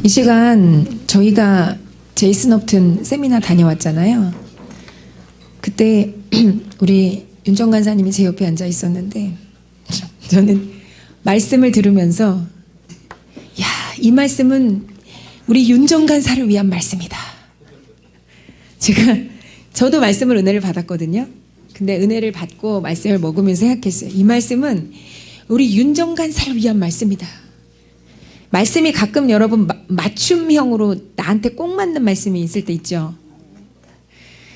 이 시간 저희가 제이슨 업튼 세미나 다녀왔잖아요. 그때 우리 윤정 간사님이 제 옆에 앉아 있었는데 저는 말씀을 들으면서 야, 이 말씀은 우리 윤정 간사를 위한 말씀이다. 저도 말씀을 은혜를 받았거든요. 근데 은혜를 받고 말씀을 먹으면서 생각했어요. 이 말씀은 우리 윤정 간사를 위한 말씀이다. 말씀이 가끔 여러분 맞춤형으로 나한테 꼭 맞는 말씀이 있을 때 있죠.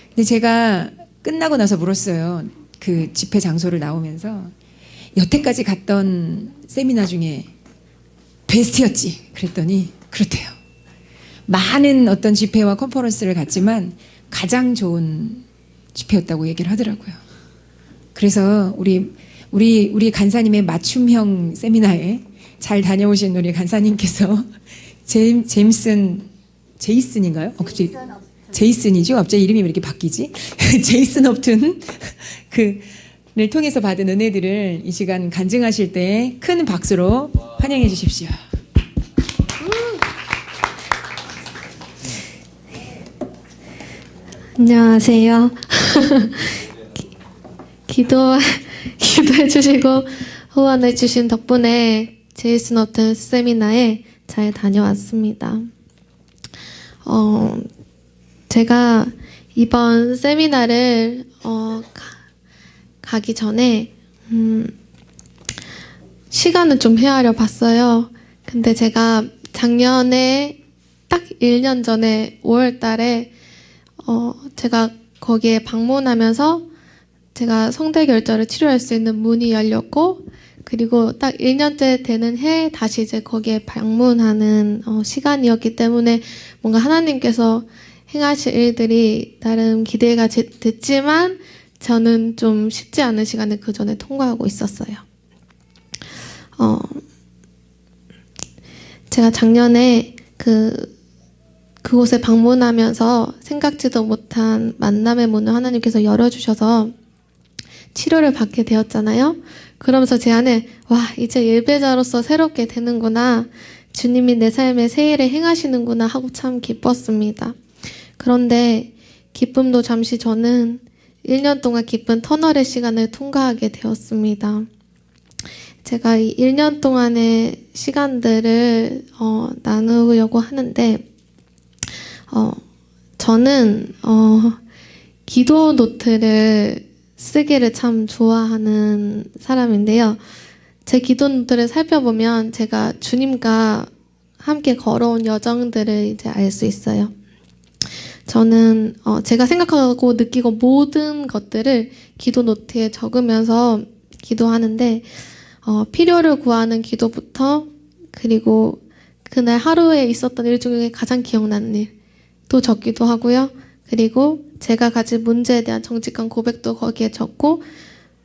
근데 제가 끝나고 나서 물었어요. 그 집회 장소를 나오면서 여태까지 갔던 세미나 중에 베스트였지. 그랬더니 그렇대요. 많은 어떤 집회와 컨퍼런스를 갔지만 가장 좋은 집회였다고 얘기를 하더라고요. 그래서 우리 간사님의 맞춤형 세미나에 잘 다녀오신 우리 간사님께서 제이슨인가요? 갑자기 제이슨이죠. 갑자기 이름이 왜 이렇게 바뀌지? 제이슨 업튼 를 통해서 받은 은혜들을 이 시간 간증하실 때 큰 박수로 환영해 주십시오. 안녕하세요. 기도해 주시고 후원해 주신 덕분에 제이슨 업튼 세미나에 잘 다녀왔습니다. 제가 이번 세미나를 가기 전에 시간을 좀 헤아려 봤어요. 근데 제가 작년에 딱 1년 전에 5월 달에 제가 거기에 방문하면서 제가 성대결절을 치료할 수 있는 문이 열렸고, 그리고 딱 1년째 되는 해에 다시 이제 거기에 방문하는 시간이었기 때문에 뭔가 하나님께서 행하실 일들이 나름 기대가 됐지만 저는 좀 쉽지 않은 시간을 그 전에 통과하고 있었어요. 제가 작년에 그곳에 방문하면서 생각지도 못한 만남의 문을 하나님께서 열어주셔서 치료를 받게 되었잖아요. 그러면서 제 안에 이제 예배자로서 새롭게 되는구나, 주님이 내 삶에 새 일을 행하시는구나 하고 참 기뻤습니다. 그런데 기쁨도 잠시 저는 1년 동안 기쁜 터널의 시간을 통과하게 되었습니다. 제가 이 1년 동안의 시간들을 나누려고 하는데, 저는 기도 노트를 쓰기를 참 좋아하는 사람인데요. 제 기도 노트를 살펴보면 제가 주님과 함께 걸어온 여정들을 이제 알 수 있어요. 저는 제가 생각하고 느끼고 모든 것들을 기도 노트에 적으면서 기도하는데, 필요를 구하는 기도부터, 그리고 그날 하루에 있었던 일 중에 가장 기억나는 일도 적기도 하고요. 그리고 제가 가진 문제에 대한 정직한 고백도 거기에 적고,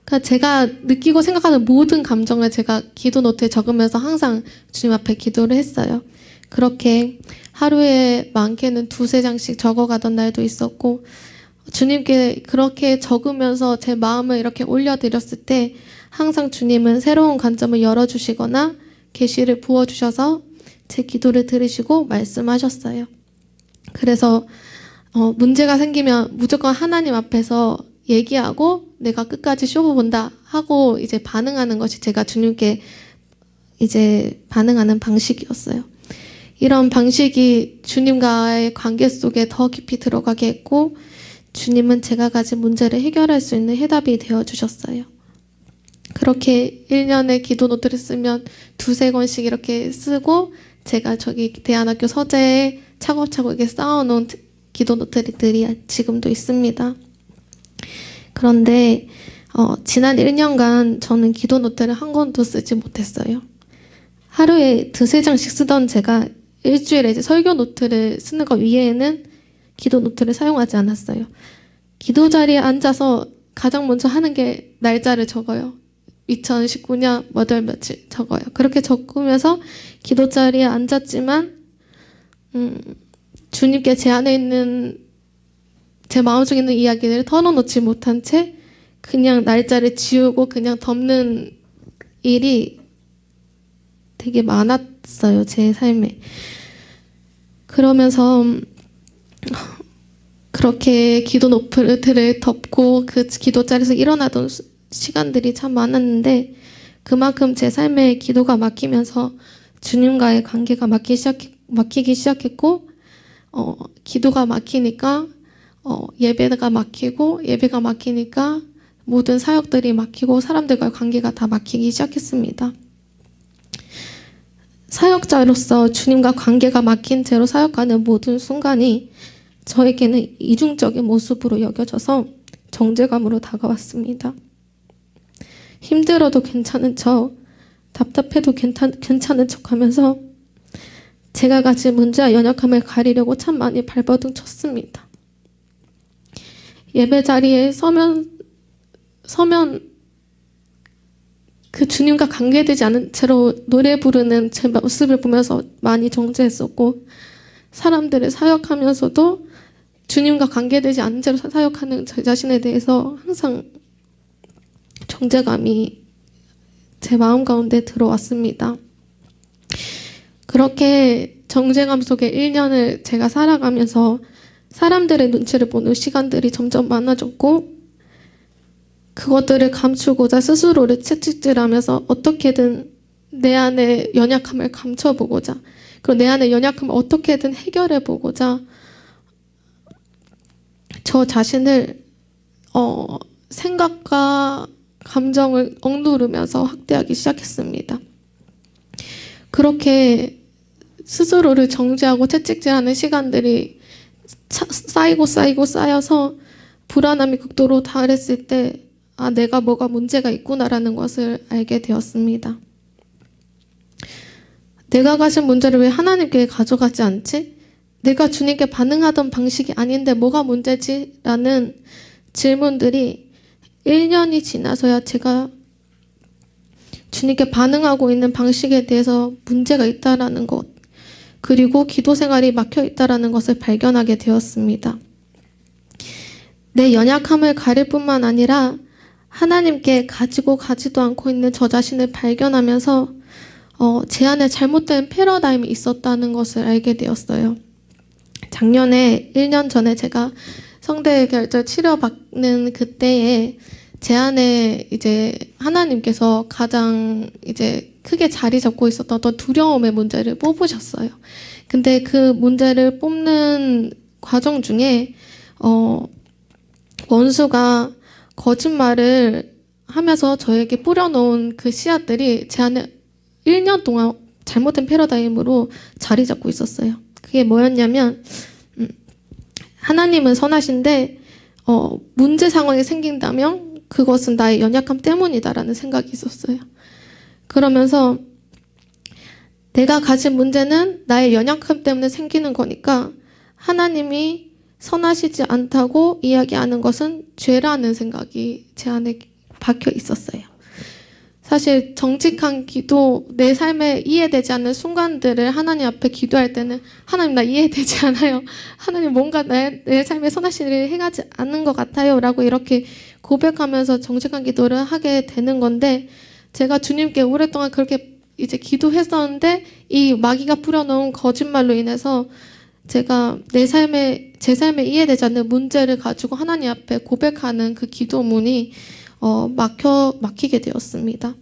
그러니까 제가 느끼고 생각하는 모든 감정을 제가 기도 노트에 적으면서 항상 주님 앞에 기도를 했어요. 그렇게 하루에 많게는 2-3장씩 적어가던 날도 있었고, 주님께 그렇게 적으면서 제 마음을 이렇게 올려드렸을 때 항상 주님은 새로운 관점을 열어주시거나 계시를 부어주셔서 제 기도를 들으시고 말씀하셨어요. 그래서 문제가 생기면 무조건 하나님 앞에서 얘기하고 내가 끝까지 쇼부 본다 하고 이제 반응하는 것이 제가 주님께 이제 반응하는 방식이었어요. 이런 방식이 주님과의 관계 속에 더 깊이 들어가게 했고, 주님은 제가 가진 문제를 해결할 수 있는 해답이 되어주셨어요. 그렇게 1년에 기도 노트를 쓰면 2-3권씩 이렇게 쓰고, 제가 저기 대안학교 서재에 차곡차곡 이렇게 쌓아놓은 기도 노트들이 지금도 있습니다. 그런데 지난 1년간 저는 기도 노트를 한 권도 쓰지 못했어요. 하루에 2-3장씩 쓰던 제가 일주일에 이제 설교 노트를 쓰는 것 외에는 기도 노트를 사용하지 않았어요. 기도 자리에 앉아서 가장 먼저 하는 게 날짜를 적어요. 2019년 몇 월 며칠 적어요. 그렇게 적으면서 기도 자리에 앉았지만 주님께 제 안에 있는 제 마음속에 있는 이야기를 털어놓지 못한 채 그냥 날짜를 지우고 그냥 덮는 일이 되게 많았어요, 제 삶에. 그러면서 그렇게 기도 노트를 덮고 그 기도 자리에서 일어나던 시간들이 참 많았는데, 그만큼 제 삶에 기도가 막히면서 주님과의 관계가 막히기 시작했고, 기도가 막히니까 예배가 막히고, 예배가 막히니까 모든 사역들이 막히고, 사람들과의 관계가 다 막히기 시작했습니다. 사역자로서 주님과 관계가 막힌 채로 사역하는 모든 순간이 저에게는 이중적인 모습으로 여겨져서 정죄감으로 다가왔습니다. 힘들어도 괜찮은 척, 답답해도 괜찮은 척 하면서 제가 가진 문제와 연약함을 가리려고 참 많이 발버둥 쳤습니다. 예배 자리에 서면 그 주님과 관계되지 않은 채로 노래 부르는 제 모습을 보면서 많이 정죄했었고, 사람들을 사역하면서도 주님과 관계되지 않은 채로 사역하는 제 자신에 대해서 항상 정죄감이 제 마음 가운데 들어왔습니다. 그렇게 정죄감 속에 1년을 제가 살아가면서 사람들의 눈치를 보는 시간들이 점점 많아졌고, 그것들을 감추고자 스스로를 채찍질하면서 어떻게든 내 안의 연약함을 감춰보고자, 그리고 내 안의 연약함을 어떻게든 해결해보고자 저 자신을 생각과 감정을 억누르면서 확대하기 시작했습니다. 그렇게 스스로를 정죄하고 채찍질하는 시간들이 쌓여서 불안함이 극도로 달했을 때, 내가 뭐가 문제가 있구나라는 것을 알게 되었습니다. 내가 가진 문제를 왜 하나님께 가져가지 않지? 내가 주님께 반응하던 방식이 아닌데 뭐가 문제지? 라는 질문들이 1년이 지나서야 제가 주님께 반응하고 있는 방식에 대해서 문제가 있다라는 것, 그리고 기도 생활이 막혀 있다라는 것을 발견하게 되었습니다. 내 연약함을 가릴 뿐만 아니라 하나님께 가지고 가지도 않고 있는 저 자신을 발견하면서 제 안에 잘못된 패러다임이 있었다는 것을 알게 되었어요. 작년에 1년 전에 제가 성대 결절 치료받는 그때에 제 안에 이제 하나님께서 가장 이제 크게 자리 잡고 있었던 어떤 두려움의 문제를 뽑으셨어요. 근데 그 문제를 뽑는 과정 중에 원수가 거짓말을 하면서 저에게 뿌려놓은 그 씨앗들이 제 안에 1년 동안 잘못된 패러다임으로 자리 잡고 있었어요. 그게 뭐였냐면, 하나님은 선하신데 문제 상황이 생긴다면 그것은 나의 연약함 때문이다라는 생각이 있었어요. 그러면서 내가 가진 문제는 나의 연약함 때문에 생기는 거니까 하나님이 선하시지 않다고 이야기하는 것은 죄라는 생각이 제 안에 박혀 있었어요. 사실 정직한 기도, 내 삶에 이해되지 않는 순간들을 하나님 앞에 기도할 때는 하나님 나 이해되지 않아요. 하나님 뭔가 내 삶에 선하신 일을 행하지 않는 것 같아요. 라고 이렇게 고백하면서 정직한 기도를 하게 되는 건데, 제가 주님께 오랫동안 그렇게 이제 기도했었는데 이 마귀가 뿌려놓은 거짓말로 인해서 제가 제 삶에 이해되지 않는 문제를 가지고 하나님 앞에 고백하는 그 기도문이 막히게 되었습니다.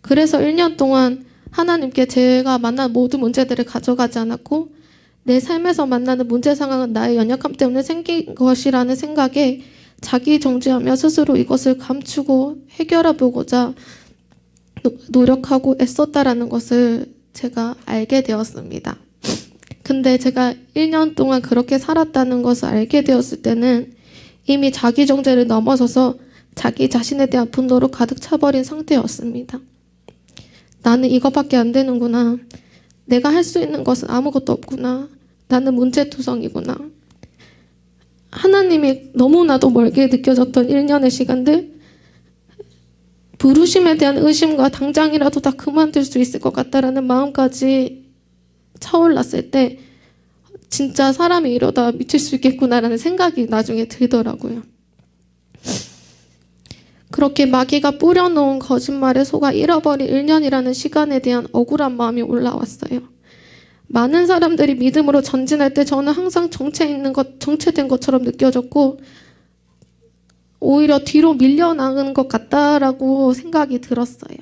그래서 1년 동안 하나님께 제가 만난 모든 문제들을 가져가지 않았고, 내 삶에서 만나는 문제 상황은 나의 연약함 때문에 생긴 것이라는 생각에 자기 정죄하며 스스로 이것을 감추고 해결해 보고자 노력하고 애썼다라는 것을 제가 알게 되었습니다. 근데 제가 1년 동안 그렇게 살았다는 것을 알게 되었을 때는 이미 자기 정죄를 넘어서서 자기 자신에 대한 분노로 가득 차버린 상태였습니다. 나는 이것밖에 안 되는구나. 내가 할 수 있는 것은 아무것도 없구나. 나는 문제투성이구나. 하나님이 너무나도 멀게 느껴졌던 1년의 시간들, 부르심에 대한 의심과 당장이라도 다 그만둘 수 있을 것 같다라는 마음까지 차올랐을 때 진짜 사람이 이러다 미칠 수 있겠구나라는 생각이 나중에 들더라고요. 그렇게 마귀가 뿌려놓은 거짓말에 속아 잃어버린 1년이라는 시간에 대한 억울한 마음이 올라왔어요. 많은 사람들이 믿음으로 전진할 때 저는 항상 정체된 것처럼 느껴졌고 오히려 뒤로 밀려나가는 것 같다라고 생각이 들었어요.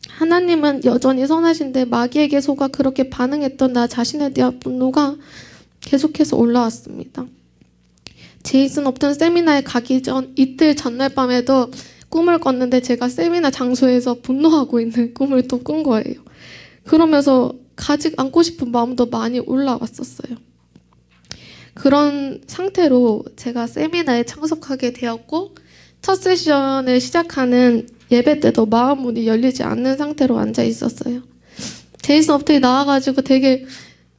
하나님은 여전히 선하신데 마귀에게 속아 그렇게 반응했던 나 자신에 대한 분노가 계속해서 올라왔습니다. 제이슨 업튼 세미나에 가기 전 이틀 전날 밤에도 꿈을 꿨는데 제가 세미나 장소에서 분노하고 있는 꿈을 또 꾼 거예요. 그러면서 가지 않고 싶은 마음도 많이 올라왔었어요. 그런 상태로 제가 세미나에 참석하게 되었고 첫 세션을 시작하는 예배 때도 마음 문이 열리지 않는 상태로 앉아 있었어요. 제이슨 업튼이 나와가지고 되게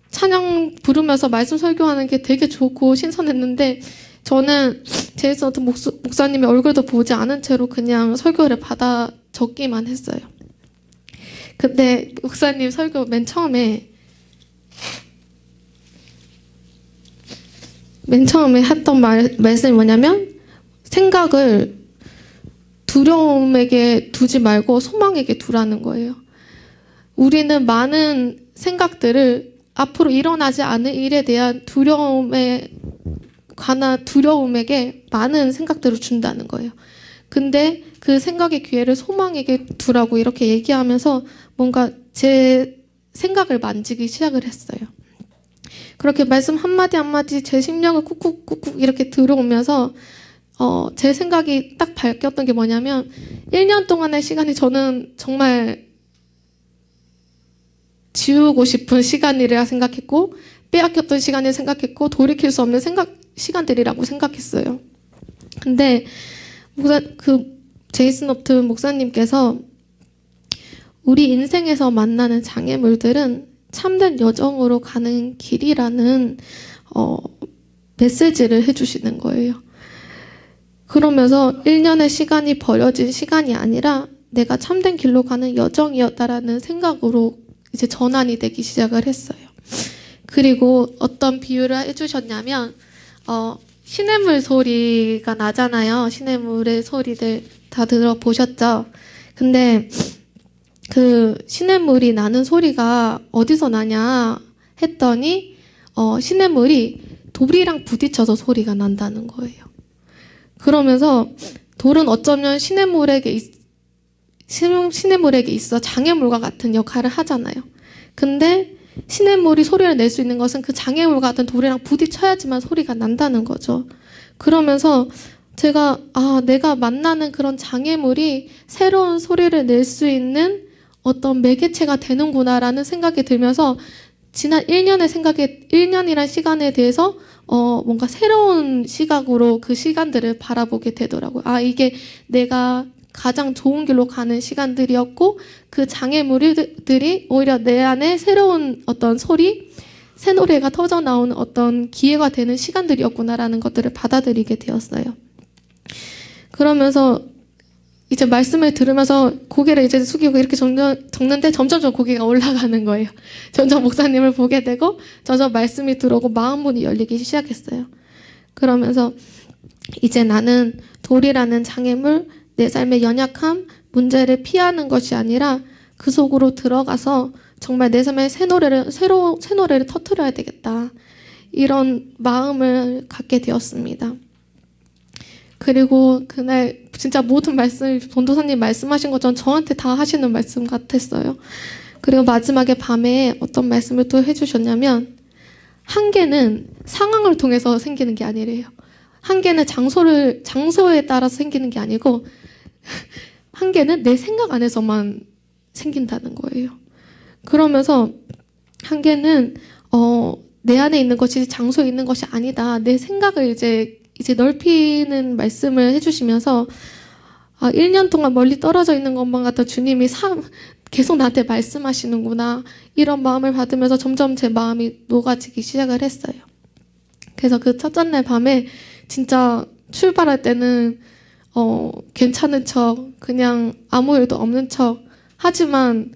찬양 부르면서 말씀 설교하는 게 되게 좋고 신선했는데 저는 제이슨 업튼 목사님의 얼굴도 보지 않은 채로 그냥 설교를 받아 적기만 했어요. 근데 목사님 설교 맨 처음에 했던 말씀이 뭐냐면 생각을 두려움에게 두지 말고 소망에게 두라는 거예요. 우리는 많은 생각들을 앞으로 일어나지 않을 일에 대한 두려움에 두려움에게 많은 생각들을 준다는 거예요. 근데 그 생각의 기회를 소망에게 두라고 이렇게 얘기하면서 뭔가 제 생각을 만지기 시작을 했어요. 그렇게 말씀 한마디 한마디 제 심령을 쿡쿡쿡쿡 이렇게 들어오면서 제 생각이 딱 바뀌었던 게 뭐냐면 1년 동안의 시간이 저는 정말 지우고 싶은 시간이라 생각했고 빼앗겼던 시간을 생각했고 돌이킬 수 없는 시간들이라고 생각했어요. 근데 제이슨 업튼 목사님께서 우리 인생에서 만나는 장애물들은 참된 여정으로 가는 길이라는 메시지를 해주시는 거예요. 그러면서 1년의 시간이 버려진 시간이 아니라 내가 참된 길로 가는 여정이었다라는 생각으로 이제 전환이 되기 시작을 했어요. 그리고 어떤 비유를 해주셨냐면 시냇물 소리가 나잖아요. 시냇물의 소리들 다 들어보셨죠? 근데 그 시냇물이 나는 소리가 어디서 나냐 했더니 시냇물이 돌이랑 부딪혀서 소리가 난다는 거예요. 그러면서 돌은 어쩌면 시냇물에게 있어 장애물과 같은 역할을 하잖아요. 근데 시냇물이 소리를 낼 수 있는 것은 그 장애물 같은 돌이랑 부딪혀야지만 소리가 난다는 거죠. 그러면서 제가 내가 만나는 그런 장애물이 새로운 소리를 낼 수 있는 어떤 매개체가 되는구나라는 생각이 들면서 지난 1년이란 시간에 대해서 뭔가 새로운 시각으로 그 시간들을 바라보게 되더라고요. 이게 내가 가장 좋은 길로 가는 시간들이었고 그 장애물들이 오히려 내 안에 새로운 어떤 소리, 새 노래가 터져 나오는 어떤 기회가 되는 시간들이었구나라는 것들을 받아들이게 되었어요. 그러면서 이제 말씀을 들으면서 고개를 이제 숙이고 이렇게 적는데 점점 고개가 올라가는 거예요. 점점 목사님을 보게 되고 점점 말씀이 들어오고 마음 문이 열리기 시작했어요. 그러면서 이제 나는 돌이라는 장애물, 내 삶의 연약함, 문제를 피하는 것이 아니라 그 속으로 들어가서 정말 내 삶의 새 노래를 터뜨려야 되겠다. 이런 마음을 갖게 되었습니다. 그리고 그날 진짜 모든 말씀, 전도사님 말씀하신 것처럼 저한테 다 하시는 말씀 같았어요. 그리고 마지막에 밤에 어떤 말씀을 또 해주셨냐면 한계는 상황을 통해서 생기는 게 아니래요. 한계는 장소에 따라서 생기는 게 아니고 한계는 내 생각 안에서만 생긴다는 거예요. 그러면서 한계는 내 안에 있는 것이 장소에 있는 것이 아니다. 내 생각을 이제 넓히는 말씀을 해주시면서 1년 동안 멀리 떨어져 있는 것만 같아 주님이 계속 나한테 말씀하시는구나. 이런 마음을 받으면서 점점 제 마음이 녹아지기 시작을 했어요. 그래서 그 첫째 날 밤에 진짜 출발할 때는 괜찮은 척, 그냥 아무 일도 없는 척 하지만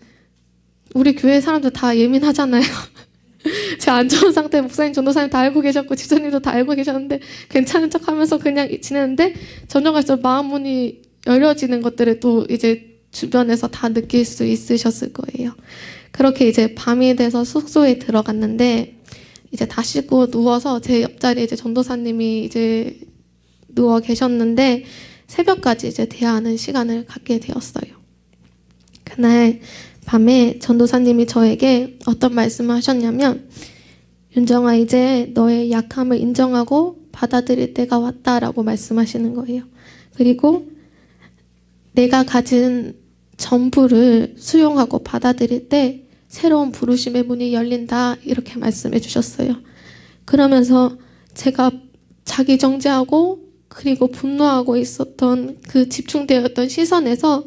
우리 교회 사람들 다 예민하잖아요. 제 안 좋은 상태 목사님, 전도사님 다 알고 계셨고 지도님도 다 알고 계셨는데 괜찮은 척하면서 그냥 지내는데 저녁 갈수록 마음 문이 열려지는 것들을 또 이제 주변에서 다 느낄 수 있으셨을 거예요. 그렇게 이제 밤이 돼서 숙소에 들어갔는데 이제 다 씻고 누워서 제 옆자리에 이제 전도사님이 이제 누워 계셨는데 새벽까지 이제 대화하는 시간을 갖게 되었어요. 그날 밤에 전도사님이 저에게 어떤 말씀을 하셨냐면, 윤정아, 이제 너의 약함을 인정하고 받아들일 때가 왔다라고 말씀하시는 거예요. 그리고 내가 가진 전부를 수용하고 받아들일 때 새로운 부르심의 문이 열린다, 이렇게 말씀해 주셨어요. 그러면서 제가 자기정죄하고 그리고 분노하고 있었던 그 집중되었던 시선에서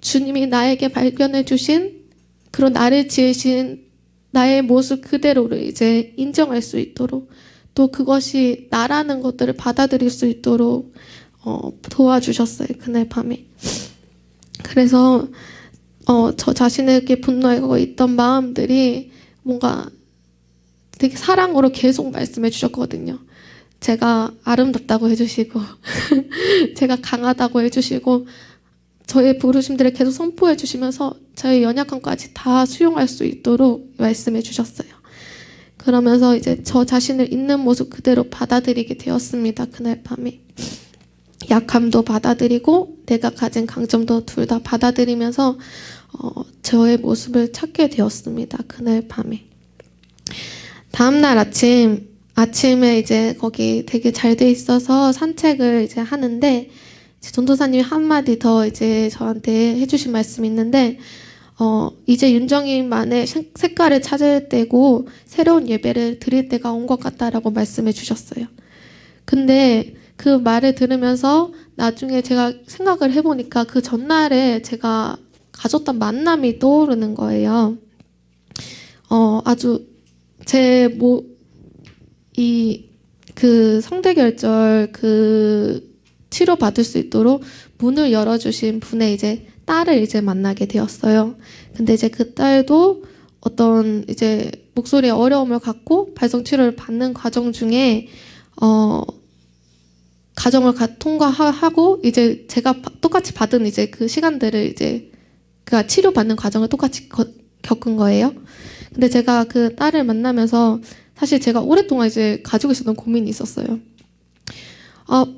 주님이 나에게 발견해 주신, 그런 나를 지으신 나의 모습 그대로를 이제 인정할 수 있도록, 또 그것이 나라는 것들을 받아들일 수 있도록 도와주셨어요, 그날 밤에. 그래서 저 자신에게 분노하고 있던 마음들이 뭔가 되게 사랑으로 계속 말씀해 주셨거든요. 제가 아름답다고 해주시고 제가 강하다고 해주시고 저의 부르심들을 계속 선포해 주시면서 저의 연약함까지 다 수용할 수 있도록 말씀해 주셨어요. 그러면서 이제 저 자신을 있는 모습 그대로 받아들이게 되었습니다. 그날 밤에 약함도 받아들이고 내가 가진 강점도 둘 다 받아들이면서 저의 모습을 찾게 되었습니다. 그날 밤에. 다음날 아침에 이제 거기 되게 잘 돼 있어서 산책을 이제 하는데, 이제 전도사님이 한마디 더 이제 저한테 해주신 말씀이 있는데, 이제 윤정이만의 색깔을 찾을 때고 새로운 예배를 드릴 때가 온 것 같다라고 말씀해 주셨어요. 근데 그 말을 들으면서 나중에 제가 생각을 해보니까 그 전날에 제가 가졌던 만남이 떠오르는 거예요. 아주 그 성대결절 그 치료받을 수 있도록 문을 열어주신 분의 이제 딸을 이제 만나게 되었어요. 근데 이제 그 딸도 어떤 이제 목소리에 어려움을 갖고 발성 치료를 받는 과정 중에 과정을 통과하고 이제 제가 똑같이 받은 이제 그 시간들을 이제 그 치료받는 과정을 똑같이 겪은 거예요. 근데 제가 그 딸을 만나면서 사실 제가 오랫동안 이제 가지고 있었던 고민이 있었어요.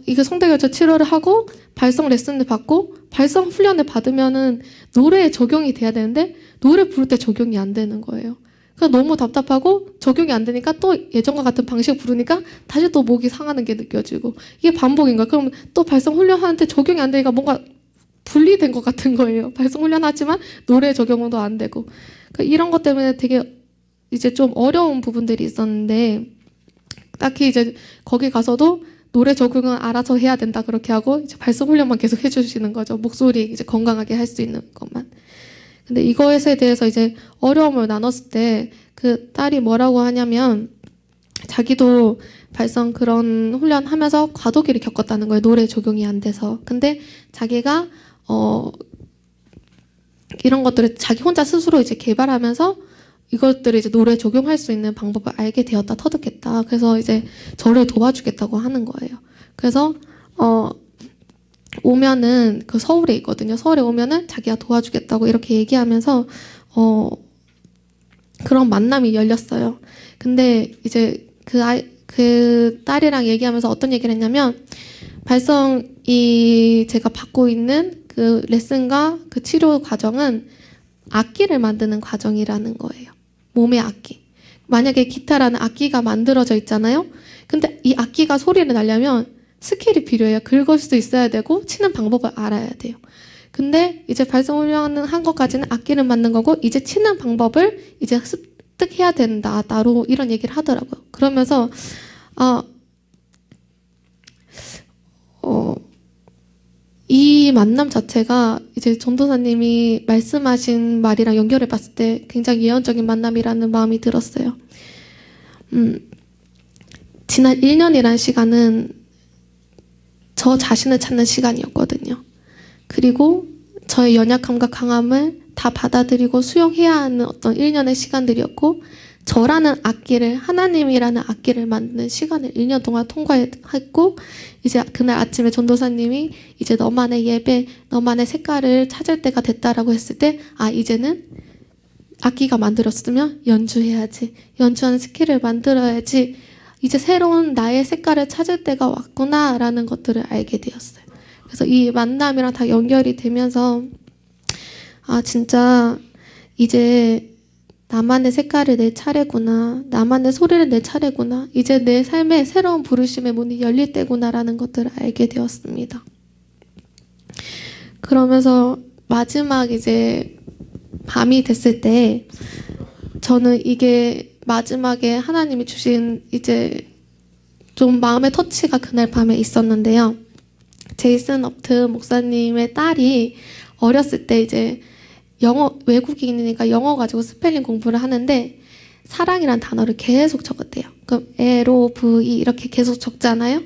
이게 성대결절 치료를 하고 발성 레슨을 받고 발성 훈련을 받으면은 노래에 적용이 돼야 되는데 노래 부를 때 적용이 안 되는 거예요. 그래서 너무 답답하고 적용이 안 되니까 또 예전과 같은 방식 부르니까 다시 또 목이 상하는 게 느껴지고 이게 반복인 거예요. 그럼 또 발성 훈련하는데 적용이 안 되니까 뭔가 분리된 것 같은 거예요. 발성 훈련하지만 노래 적용도 안 되고. 그러니까 이런 것 때문에 되게 이제 좀 어려운 부분들이 있었는데, 딱히 이제 거기 가서도 노래 적응은 알아서 해야 된다 그렇게 하고 이제 발성 훈련만 계속 해주시는 거죠. 목소리 이제 건강하게 할 수 있는 것만. 근데 이것에 대해서 이제 어려움을 나눴을 때 그 딸이 뭐라고 하냐면, 자기도 발성 그런 훈련하면서 과도기를 겪었다는 거예요. 노래 적용이 안 돼서. 근데 자기가 이런 것들을 자기 혼자 스스로 이제 개발하면서 이것들을 이제 노래에 적용할 수 있는 방법을 알게 되었다, 터득했다. 그래서 이제 저를 도와주겠다고 하는 거예요. 그래서 오면은 그 서울에 있거든요. 서울에 오면은 자기가 도와주겠다고 이렇게 얘기하면서 그런 만남이 열렸어요. 근데 이제 그 딸이랑 얘기하면서 어떤 얘기를 했냐면, 발성이 제가 받고 있는 그 레슨과 그 치료 과정은 악기를 만드는 과정이라는 거예요. 몸의 악기. 만약에 기타라는 악기가 만들어져 있잖아요. 근데 이 악기가 소리를 내려면 스킬이 필요해요. 긁을 수도 있어야 되고 치는 방법을 알아야 돼요. 근데 이제 발성 훈련을 한 것까지는 악기를 만든 거고, 이제 치는 방법을 이제 습득해야 된다, 따로 이런 얘기를 하더라고요. 그러면서 이 만남 자체가 이제 전도사님이 말씀하신 말이랑 연결해 봤을 때 굉장히 예언적인 만남이라는 마음이 들었어요. 지난 1년이라는 시간은 저 자신을 찾는 시간이었거든요. 그리고 저의 연약함과 강함을 다 받아들이고 수용해야 하는 어떤 1년의 시간들이었고, 저라는 악기를, 하나님이라는 악기를 만드는 시간을 1년 동안 통과했고, 이제 그날 아침에 전도사님이 이제 너만의 예배, 너만의 색깔을 찾을 때가 됐다라고 했을 때, 아, 이제는 악기가 만들었으면 연주해야지, 연주하는 스킬을 만들어야지, 이제 새로운 나의 색깔을 찾을 때가 왔구나라는 것들을 알게 되었어요. 그래서 이 만남이랑 다 연결이 되면서, 아, 진짜 이제 나만의 색깔을 낼 차례구나, 나만의 소리를 낼 차례구나, 이제 내 삶에 새로운 부르심의 문이 열릴 때구나라는 것들을 알게 되었습니다. 그러면서 마지막 이제 밤이 됐을 때, 저는 이게 마지막에 하나님이 주신 이제 좀 마음의 터치가 그날 밤에 있었는데요. 제이슨 업트 목사님의 딸이 어렸을 때 이제 영어, 외국인이니까 영어 가지고 스펠링 공부를 하는데 사랑이란 단어를 계속 적었대요. 그럼 LOVE 이렇게 계속 적잖아요.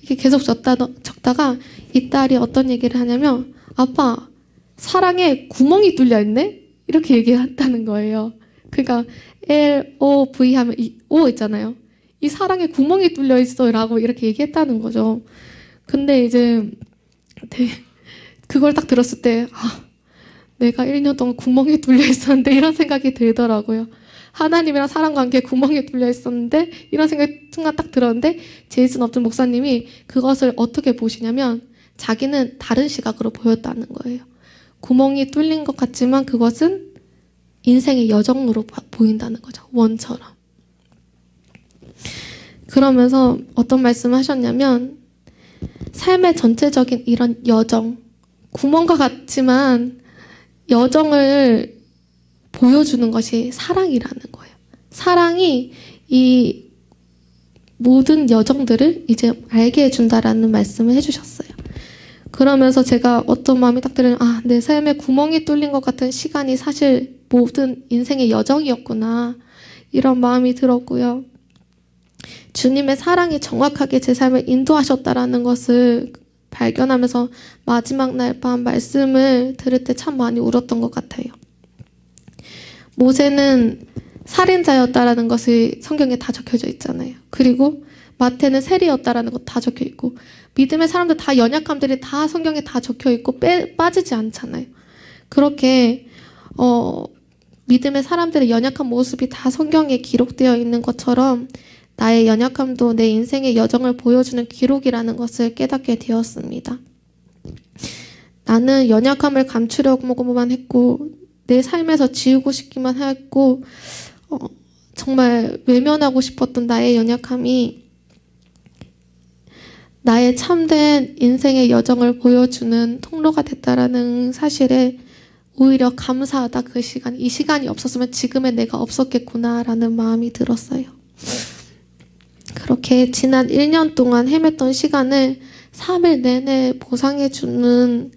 이렇게 계속 적다가 이 딸이 어떤 얘기를 하냐면, 아빠, 사랑에 구멍이 뚫려 있네? 이렇게 얘기했다는 거예요. 그러니까 LOV 하면 이 O 있잖아요. 이 사랑에 구멍이 뚫려 있어 라고 이렇게 얘기했다는 거죠. 근데 이제 그걸 딱 들었을 때, 아, 내가 1년 동안 구멍에 뚫려 있었는데 이런 생각이 들더라고요. 하나님이랑 사랑 관계에 구멍에 뚫려 있었는데 이런 생각이 순간 딱 들었는데, 제이슨 업튼 목사님이 그것을 어떻게 보시냐면 자기는 다른 시각으로 보였다는 거예요. 구멍이 뚫린 것 같지만 그것은 인생의 여정으로 보인다는 거죠. 원처럼. 그러면서 어떤 말씀을 하셨냐면, 삶의 전체적인 이런 여정, 구멍과 같지만 여정을 보여주는 것이 사랑이라는 거예요. 사랑이 이 모든 여정들을 이제 알게 해준다라는 말씀을 해주셨어요. 그러면서 제가 어떤 마음이 딱 들으면, 아, 내 삶에 구멍이 뚫린 것 같은 시간이 사실 모든 인생의 여정이었구나, 이런 마음이 들었고요. 주님의 사랑이 정확하게 제 삶을 인도하셨다라는 것을 발견하면서 마지막 날 밤 말씀을 들을 때 참 많이 울었던 것 같아요. 모세는 살인자였다라는 것이 성경에 다 적혀져 있잖아요. 그리고 마태는 세리였다라는 것 다 적혀 있고, 믿음의 사람들 다 연약함들이 다 성경에 다 적혀 있고 빠지지 않잖아요. 그렇게 믿음의 사람들의 연약한 모습이 다 성경에 기록되어 있는 것처럼 나의 연약함도 내 인생의 여정을 보여주는 기록이라는 것을 깨닫게 되었습니다. 나는 연약함을 감추려고만 했고 내 삶에서 지우고 싶기만 했고 정말 외면하고 싶었던 나의 연약함이 나의 참된 인생의 여정을 보여주는 통로가 됐다라는 사실에 오히려 감사하다. 그 시간, 이 시간이 없었으면 지금의 내가 없었겠구나라는 마음이 들었어요. 그렇게 지난 1년 동안 헤맸던 시간을 3일 내내 보상해주는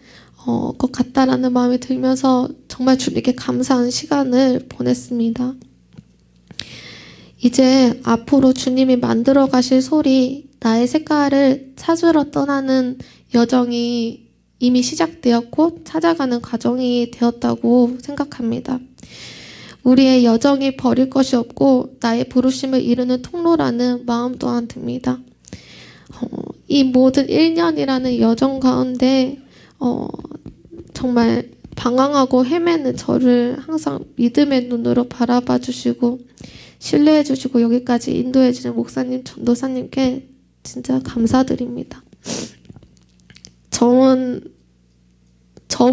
것 같다라는 마음이 들면서 정말 주님께 감사한 시간을 보냈습니다. 이제 앞으로 주님이 만들어 가실 소리, 나의 색깔을 찾으러 떠나는 여정이 이미 시작되었고 찾아가는 과정이 되었다고 생각합니다. 우리의 여정이 버릴 것이 없고 나의 부르심을 이루는 통로라는 마음 또한 듭니다. 이 모든 1년이라는 여정 가운데 정말 방황하고 헤매는 저를 항상 믿음의 눈으로 바라봐 주시고 신뢰해 주시고 여기까지 인도해 주는 목사님, 전도사님께 진짜 감사드립니다. 전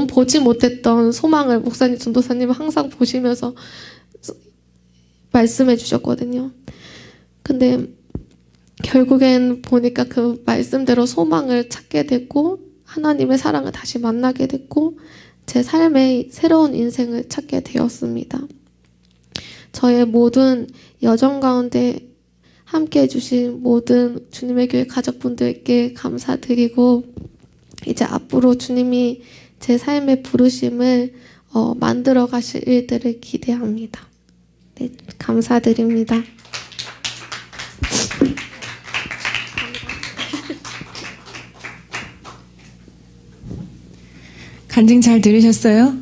보지 못했던 소망을 목사님, 전도사님은 항상 보시면서 말씀해 주셨거든요. 근데 결국엔 보니까 그 말씀대로 소망을 찾게 됐고 하나님의 사랑을 다시 만나게 됐고 제 삶의 새로운 인생을 찾게 되었습니다. 저의 모든 여정 가운데 함께해 주신 모든 주님의 교회 가족분들께 감사드리고 이제 앞으로 주님이 제 삶의 부르심을 만들어 가실 일들을 기대합니다. 네, 감사드립니다. 간증 잘 들으셨어요?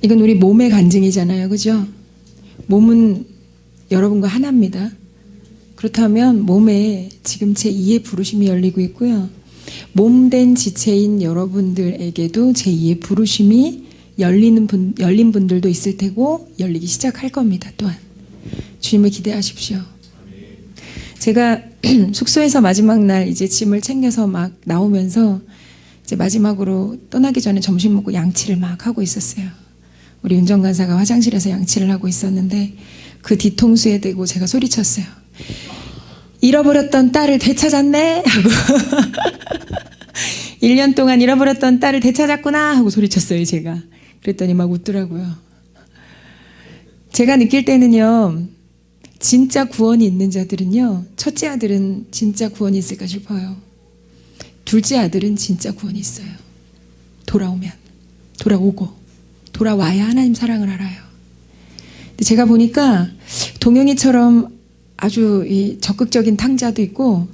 이건 우리 몸의 간증이잖아요. 그죠? 몸은 여러분과 하나입니다. 그렇다면 몸에 지금 제2의 부르심이 열리고 있고요. 몸된 지체인 여러분들에게도 제2의 부르심이 열린 분들도 있을 테고 열리기 시작할 겁니다. 또한 주님을 기대하십시오. 제가 숙소에서 마지막 날 이제 짐을 챙겨서 막 나오면서 이제 마지막으로 떠나기 전에 점심 먹고 양치를 막 하고 있었어요. 우리 운전간사가 화장실에서 양치를 하고 있었는데 그 뒤통수에 대고 제가 소리쳤어요. 잃어버렸던 딸을 되찾았네 하고 1년 동안 잃어버렸던 딸을 되찾았구나 하고 소리쳤어요. 제가 그랬더니 막 웃더라고요. 제가 느낄 때는요, 진짜 구원이 있는 자들은요, 첫째 아들은 진짜 구원이 있을까 싶어요. 둘째 아들은 진짜 구원이 있어요. 돌아오면, 돌아오고, 돌아와야 하나님 사랑을 알아요. 근데 제가 보니까 동영이처럼 아주 이 적극적인 탕자도 있고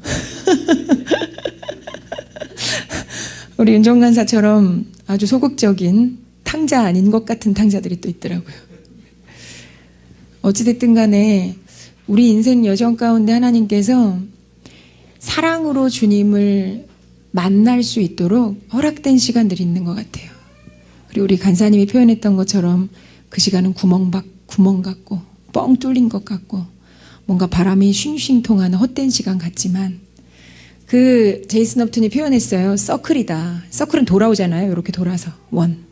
우리 윤종간사처럼 아주 소극적인 탕자 아닌 것 같은 탕자들이 또 있더라고요. 어찌됐든 간에 우리 인생 여정 가운데 하나님께서 사랑으로 주님을 만날 수 있도록 허락된 시간들이 있는 것 같아요. 그리고 우리 간사님이 표현했던 것처럼 그 시간은 구멍 같고 뻥 뚫린 것 같고 뭔가 바람이 쉥쉥 통하는 헛된 시간 같지만 그 제이슨 업튼이 표현했어요. 서클이다. 서클은 돌아오잖아요. 이렇게 돌아서 원.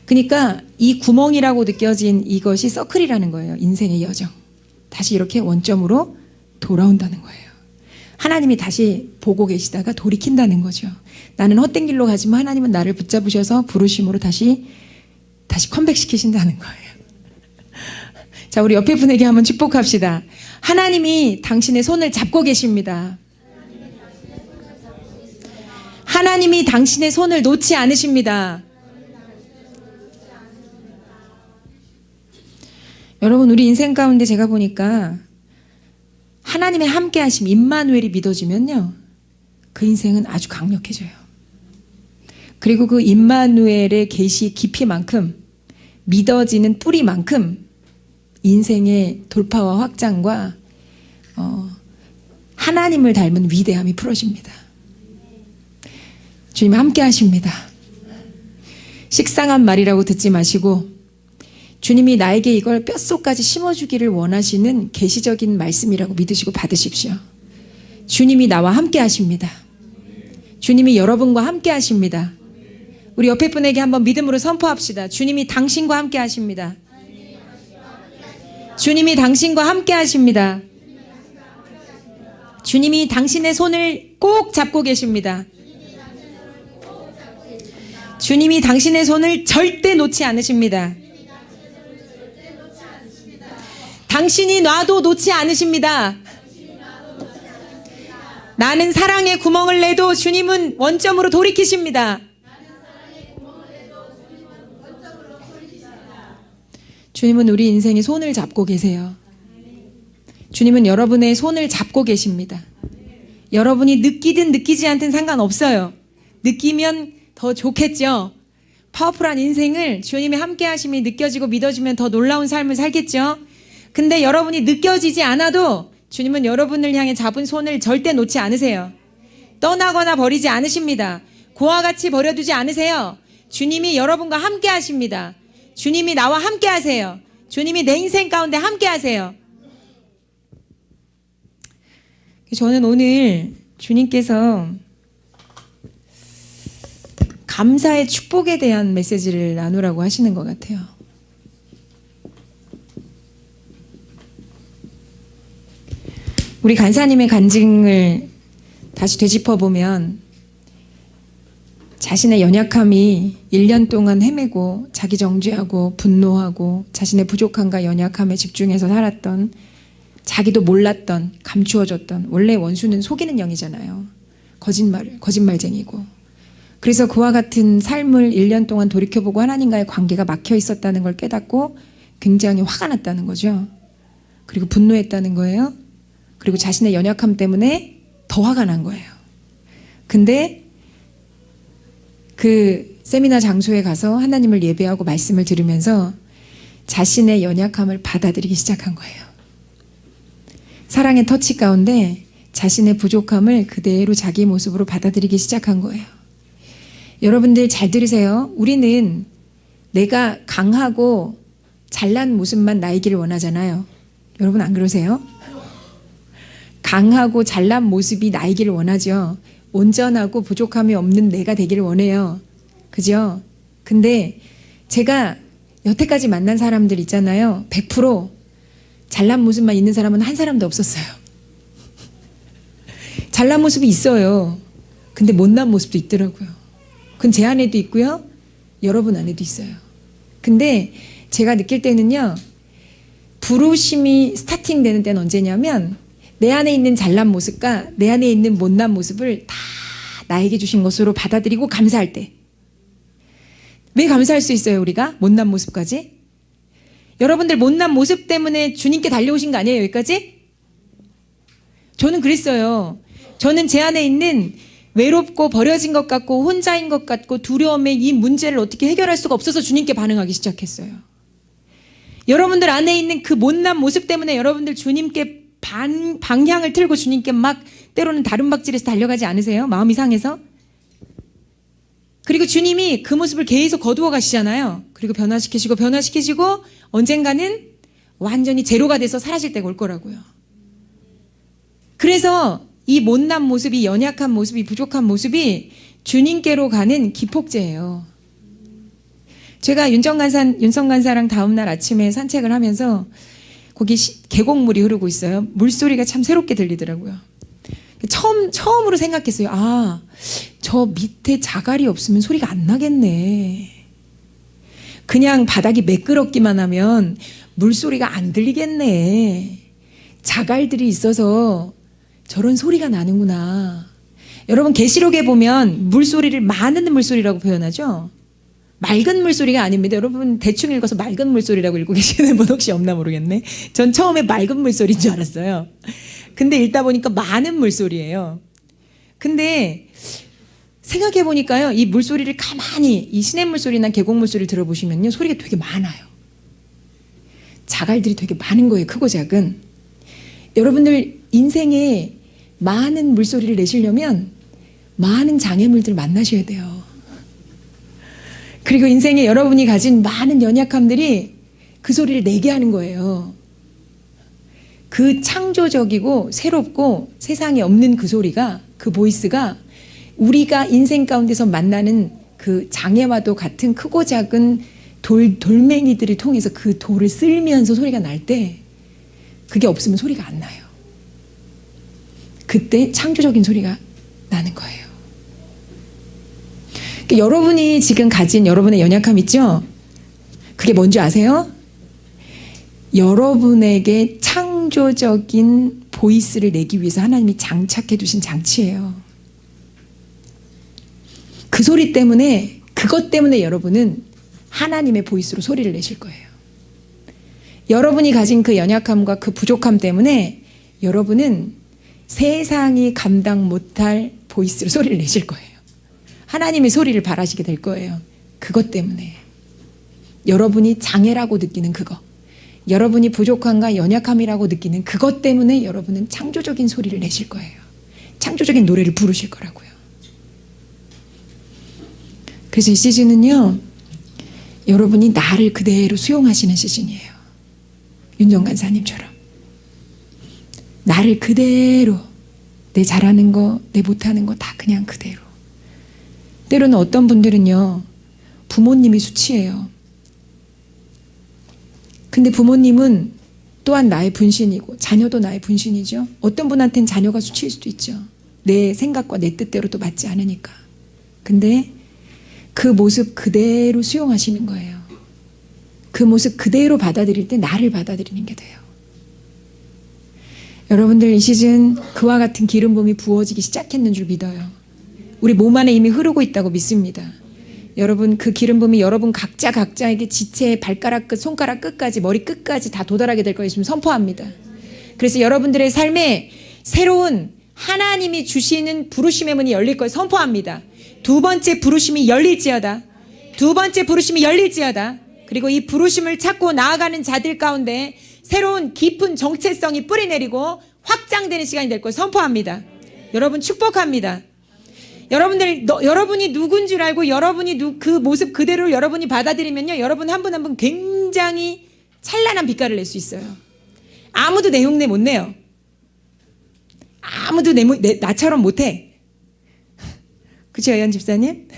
그러니까 이 구멍이라고 느껴진 이것이 서클이라는 거예요. 인생의 여정. 다시 이렇게 원점으로 돌아온다는 거예요. 하나님이 다시 보고 계시다가 돌이킨다는 거죠. 나는 헛된 길로 가지만 하나님은 나를 붙잡으셔서 부르심으로 다시 컴백시키신다는 거예요. 자, 우리 옆에 분에게 한번 축복합시다. 하나님이 당신의 손을 잡고 계십니다. 하나님이 당신의 손을 놓지 않으십니다. 여러분, 우리 인생 가운데 제가 보니까 하나님의 함께하심, 임마누엘이 믿어지면요, 그 인생은 아주 강력해져요. 그리고 그 임마누엘의 계시 깊이만큼, 믿어지는 뿌리만큼 인생의 돌파와 확장과 하나님을 닮은 위대함이 풀어집니다. 주님 함께하십니다. 식상한 말이라고 듣지 마시고 주님이 나에게 이걸 뼛속까지 심어주기를 원하시는 계시적인 말씀이라고 믿으시고 받으십시오. 주님이 나와 함께 하십니다. 주님이 여러분과 함께 하십니다. 우리 옆에 분에게 한번 믿음으로 선포합시다. 주님이 당신과 함께 하십니다. 주님이 당신과 함께 하십니다. 주님이 당신의 손을 꼭 잡고 계십니다. 주님이 당신의 손을 절대 놓지 않으십니다. 당신이 놔도 놓지 않으십니다. 나는 사랑의 구멍을 내도 주님은 원점으로 돌이키십니다. 주님은 우리 인생의 손을 잡고 계세요. 주님은 여러분의 손을 잡고 계십니다. 여러분이 느끼든 느끼지 않든 상관없어요. 느끼면 더 좋겠죠. 파워풀한 인생을 주님의 함께 하심이 느껴지고 믿어지면 더 놀라운 삶을 살겠죠. 근데 여러분이 느껴지지 않아도 주님은 여러분을 향해 잡은 손을 절대 놓지 않으세요. 떠나거나 버리지 않으십니다. 고와 같이 버려두지 않으세요. 주님이 여러분과 함께 하십니다. 주님이 나와 함께 하세요. 주님이 내 인생 가운데 함께 하세요. 저는 오늘 주님께서 감사의 축복에 대한 메시지를 나누라고 하시는 것 같아요. 우리 간사님의 간증을 다시 되짚어보면 자신의 연약함이 1년 동안 헤매고 자기 정죄하고 분노하고 자신의 부족함과 연약함에 집중해서 살았던, 자기도 몰랐던, 감추어줬던, 원래 원수는 속이는 영이잖아요. 거짓말쟁이고. 그래서 그와 같은 삶을 1년 동안 돌이켜보고 하나님과의 관계가 막혀 있었다는 걸 깨닫고 굉장히 화가 났다는 거죠. 그리고 분노했다는 거예요. 그리고 자신의 연약함 때문에 더 화가 난 거예요. 근데 그 세미나 장소에 가서 하나님을 예배하고 말씀을 들으면서 자신의 연약함을 받아들이기 시작한 거예요. 사랑의 터치 가운데 자신의 부족함을 그대로 자기 모습으로 받아들이기 시작한 거예요. 여러분들 잘 들으세요. 우리는 내가 강하고 잘난 모습만 나이기를 원하잖아요. 여러분 안 그러세요? 강하고 잘난 모습이 나이기를 원하죠. 온전하고 부족함이 없는 내가 되기를 원해요. 그죠? 근데 제가 여태까지 만난 사람들 있잖아요. 100% 잘난 모습만 있는 사람은 한 사람도 없었어요. 잘난 모습이 있어요. 근데 못난 모습도 있더라고요. 그건 제 안에도 있고요. 여러분 안에도 있어요. 근데 제가 느낄 때는요. 부르심이 스타팅 되는 때는 언제냐면 내 안에 있는 잘난 모습과 내 안에 있는 못난 모습을 다 나에게 주신 것으로 받아들이고 감사할 때. 왜 감사할 수 있어요, 우리가? 못난 모습까지? 여러분들 못난 모습 때문에 주님께 달려오신 거 아니에요, 여기까지? 저는 그랬어요. 저는 제 안에 있는 외롭고 버려진 것 같고 혼자인 것 같고 두려움의 이 문제를 어떻게 해결할 수가 없어서 주님께 반응하기 시작했어요. 여러분들 안에 있는 그 못난 모습 때문에 여러분들 주님께 방향을 틀고 주님께 막 때로는 다른 박질에서 달려가지 않으세요? 마음이 상해서? 그리고 주님이 그 모습을 계속 거두어 가시잖아요. 그리고 변화시키시고 언젠가는 완전히 제로가 돼서 사라질 때가 올 거라고요. 그래서 이 못난 모습이 연약한 모습이 부족한 모습이 주님께로 가는 기폭제예요. 제가 윤성간사랑 다음날 아침에 산책을 하면서 거기 계곡물이 흐르고 있어요. 물소리가 참 새롭게 들리더라고요. 처음으로 생각했어요. 아, 저 밑에 자갈이 없으면 소리가 안 나겠네. 그냥 바닥이 매끄럽기만 하면 물소리가 안 들리겠네. 자갈들이 있어서 저런 소리가 나는구나. 여러분 계시록에 보면 물소리를 많은 물소리라고 표현하죠. 맑은 물소리가 아닙니다. 여러분 대충 읽어서 맑은 물소리라고 읽고 계시는 분 혹시 없나 모르겠네. 전 처음에 맑은 물소리인 줄 알았어요. 근데 읽다 보니까 많은 물소리예요. 근데 생각해 보니까요. 이 물소리를 가만히 이 시냇물 소리나 계곡물 소리를 들어보시면요. 소리가 되게 많아요. 자갈들이 되게 많은 거예요. 크고 작은. 여러분들 인생에 많은 물소리를 내시려면 많은 장애물들 만나셔야 돼요. 그리고 인생에 여러분이 가진 많은 연약함들이 그 소리를 내게 하는 거예요. 그 창조적이고 새롭고 세상에 없는 그 소리가, 그 보이스가 우리가 인생 가운데서 만나는 그 장애와도 같은 크고 작은 돌멩이들을 통해서 그 돌을 쓸면서 소리가 날 때 그게 없으면 소리가 안 나요. 그때 창조적인 소리가 나는 거예요. 그러니까 여러분이 지금 가진 여러분의 연약함 있죠? 그게 뭔지 아세요? 여러분에게 창조적인 보이스를 내기 위해서 하나님이 장착해 두신 장치예요. 그 소리 때문에, 그것 때문에 여러분은 하나님의 보이스로 소리를 내실 거예요. 여러분이 가진 그 연약함과 그 부족함 때문에 여러분은 세상이 감당 못할 보이스로 소리를 내실 거예요. 하나님의 소리를 바라시게 될 거예요. 그것 때문에. 여러분이 장애라고 느끼는 그거. 여러분이 부족함과 연약함이라고 느끼는 그것 때문에 여러분은 창조적인 소리를 내실 거예요. 창조적인 노래를 부르실 거라고요. 그래서 이 시즌은요. 여러분이 나를 그대로 수용하시는 시즌이에요. 윤정간사님처럼. 나를 그대로 내 잘하는 거, 내 못하는 거 다 그냥 그대로. 때로는 어떤 분들은요. 부모님이 수치예요. 근데 부모님은 또한 나의 분신이고 자녀도 나의 분신이죠. 어떤 분한테는 자녀가 수치일 수도 있죠. 내 생각과 내 뜻대로 또 맞지 않으니까. 근데 그 모습 그대로 수용하시는 거예요. 그 모습 그대로 받아들일 때 나를 받아들이는 게 돼요. 여러분들 이 시즌 그와 같은 기름 부음이 부어지기 시작했는 줄 믿어요. 우리 몸 안에 이미 흐르고 있다고 믿습니다. 여러분 그 기름 부음이 여러분 각자에게 지체 발가락 끝, 손가락 끝까지, 머리 끝까지 다 도달하게 될 것을 선포합니다. 그래서 여러분들의 삶에 새로운 하나님이 주시는 부르심의 문이 열릴 걸 선포합니다. 두 번째 부르심이 열릴지어다. 두 번째 부르심이 열릴지어다. 그리고 이 부르심을 찾고 나아가는 자들 가운데 새로운 깊은 정체성이 뿌리내리고 확장되는 시간이 될 걸 선포합니다. 여러분 축복합니다. 여러분이 누군 줄 알고 여러분이 그 모습 그대로 여러분이 받아들이면요, 여러분 한 분 한 분 굉장히 찬란한 빛깔을 낼 수 있어요. 아무도 내 흉내 못 내요. 아무도 나처럼 못해. 그쵸, 연 집사님?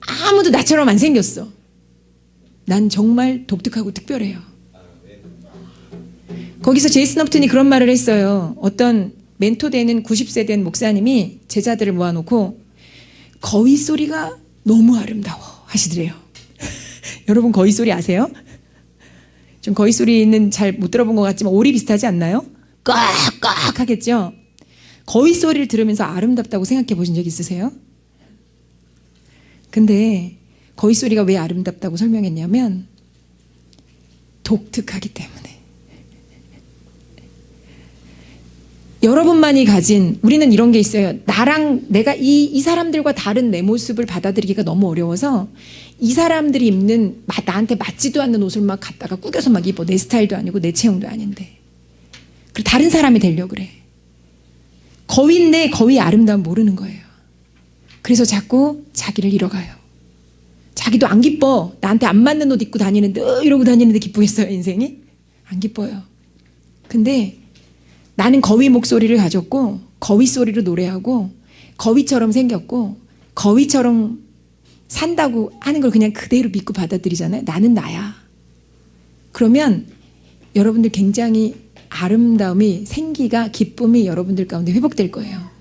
아무도 나처럼 안 생겼어. 난 정말 독특하고 특별해요. 거기서 제이슨 업튼이 그런 말을 했어요. 어떤 멘토 되는 90세 된 목사님이 제자들을 모아놓고 거위 소리가 너무 아름다워 하시더래요. 여러분 거위 소리 아세요? 좀 거위 소리는 잘 못 들어본 것 같지만 오리 비슷하지 않나요? 꽉꽉 하겠죠? 거위 소리를 들으면서 아름답다고 생각해 보신 적 있으세요? 근데 거위 소리가 왜 아름답다고 설명했냐면 독특하기 때문에. 여러분만이 가진, 우리는 이런 게 있어요. 내가 이 사람들과 다른 내 모습을 받아들이기가 너무 어려워서 이 사람들이 입는 나한테 맞지도 않는 옷을 막 갖다가 꾸겨서 막 입어. 내 스타일도 아니고 내 체형도 아닌데. 그리고 다른 사람이 되려고 그래. 거위인데 거위의 아름다움 모르는 거예요. 그래서 자꾸 자기를 잃어가요. 자기도 안 기뻐. 나한테 안 맞는 옷 입고 다니는데 이러고 다니는데 기쁘겠어요, 인생이? 안 기뻐요. 근데 나는 거위 목소리를 가졌고 거위 소리로 노래하고 거위처럼 생겼고 거위처럼 산다고 하는 걸 그냥 그대로 믿고 받아들이잖아요. 나는 나야. 그러면 여러분들 굉장히 아름다움이, 생기가, 기쁨이 여러분들 가운데 회복될 거예요.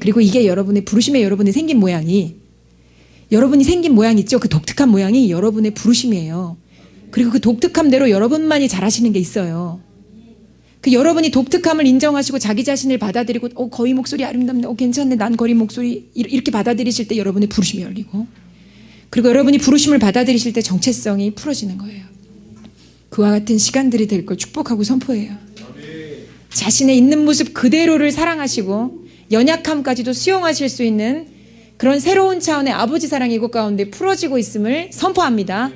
그리고 이게 여러분의 부르심에 여러분이 생긴 모양이, 여러분이 생긴 모양 있죠? 그 독특한 모양이 여러분의 부르심이에요. 그리고 그 독특함대로 여러분만이 잘하시는 게 있어요. 그 여러분이 독특함을 인정하시고 자기 자신을 받아들이고 거위 목소리 아름답네, 괜찮네, 난 거위 목소리, 이렇게 받아들이실 때 여러분의 부르심이 열리고, 그리고 여러분이 부르심을 받아들이실 때 정체성이 풀어지는 거예요. 그와 같은 시간들이 될 걸 축복하고 선포해요. 자신의 있는 모습 그대로를 사랑하시고 연약함까지도 수용하실 수 있는 그런 새로운 차원의 아버지 사랑 이곳 가운데 풀어지고 있음을 선포합니다.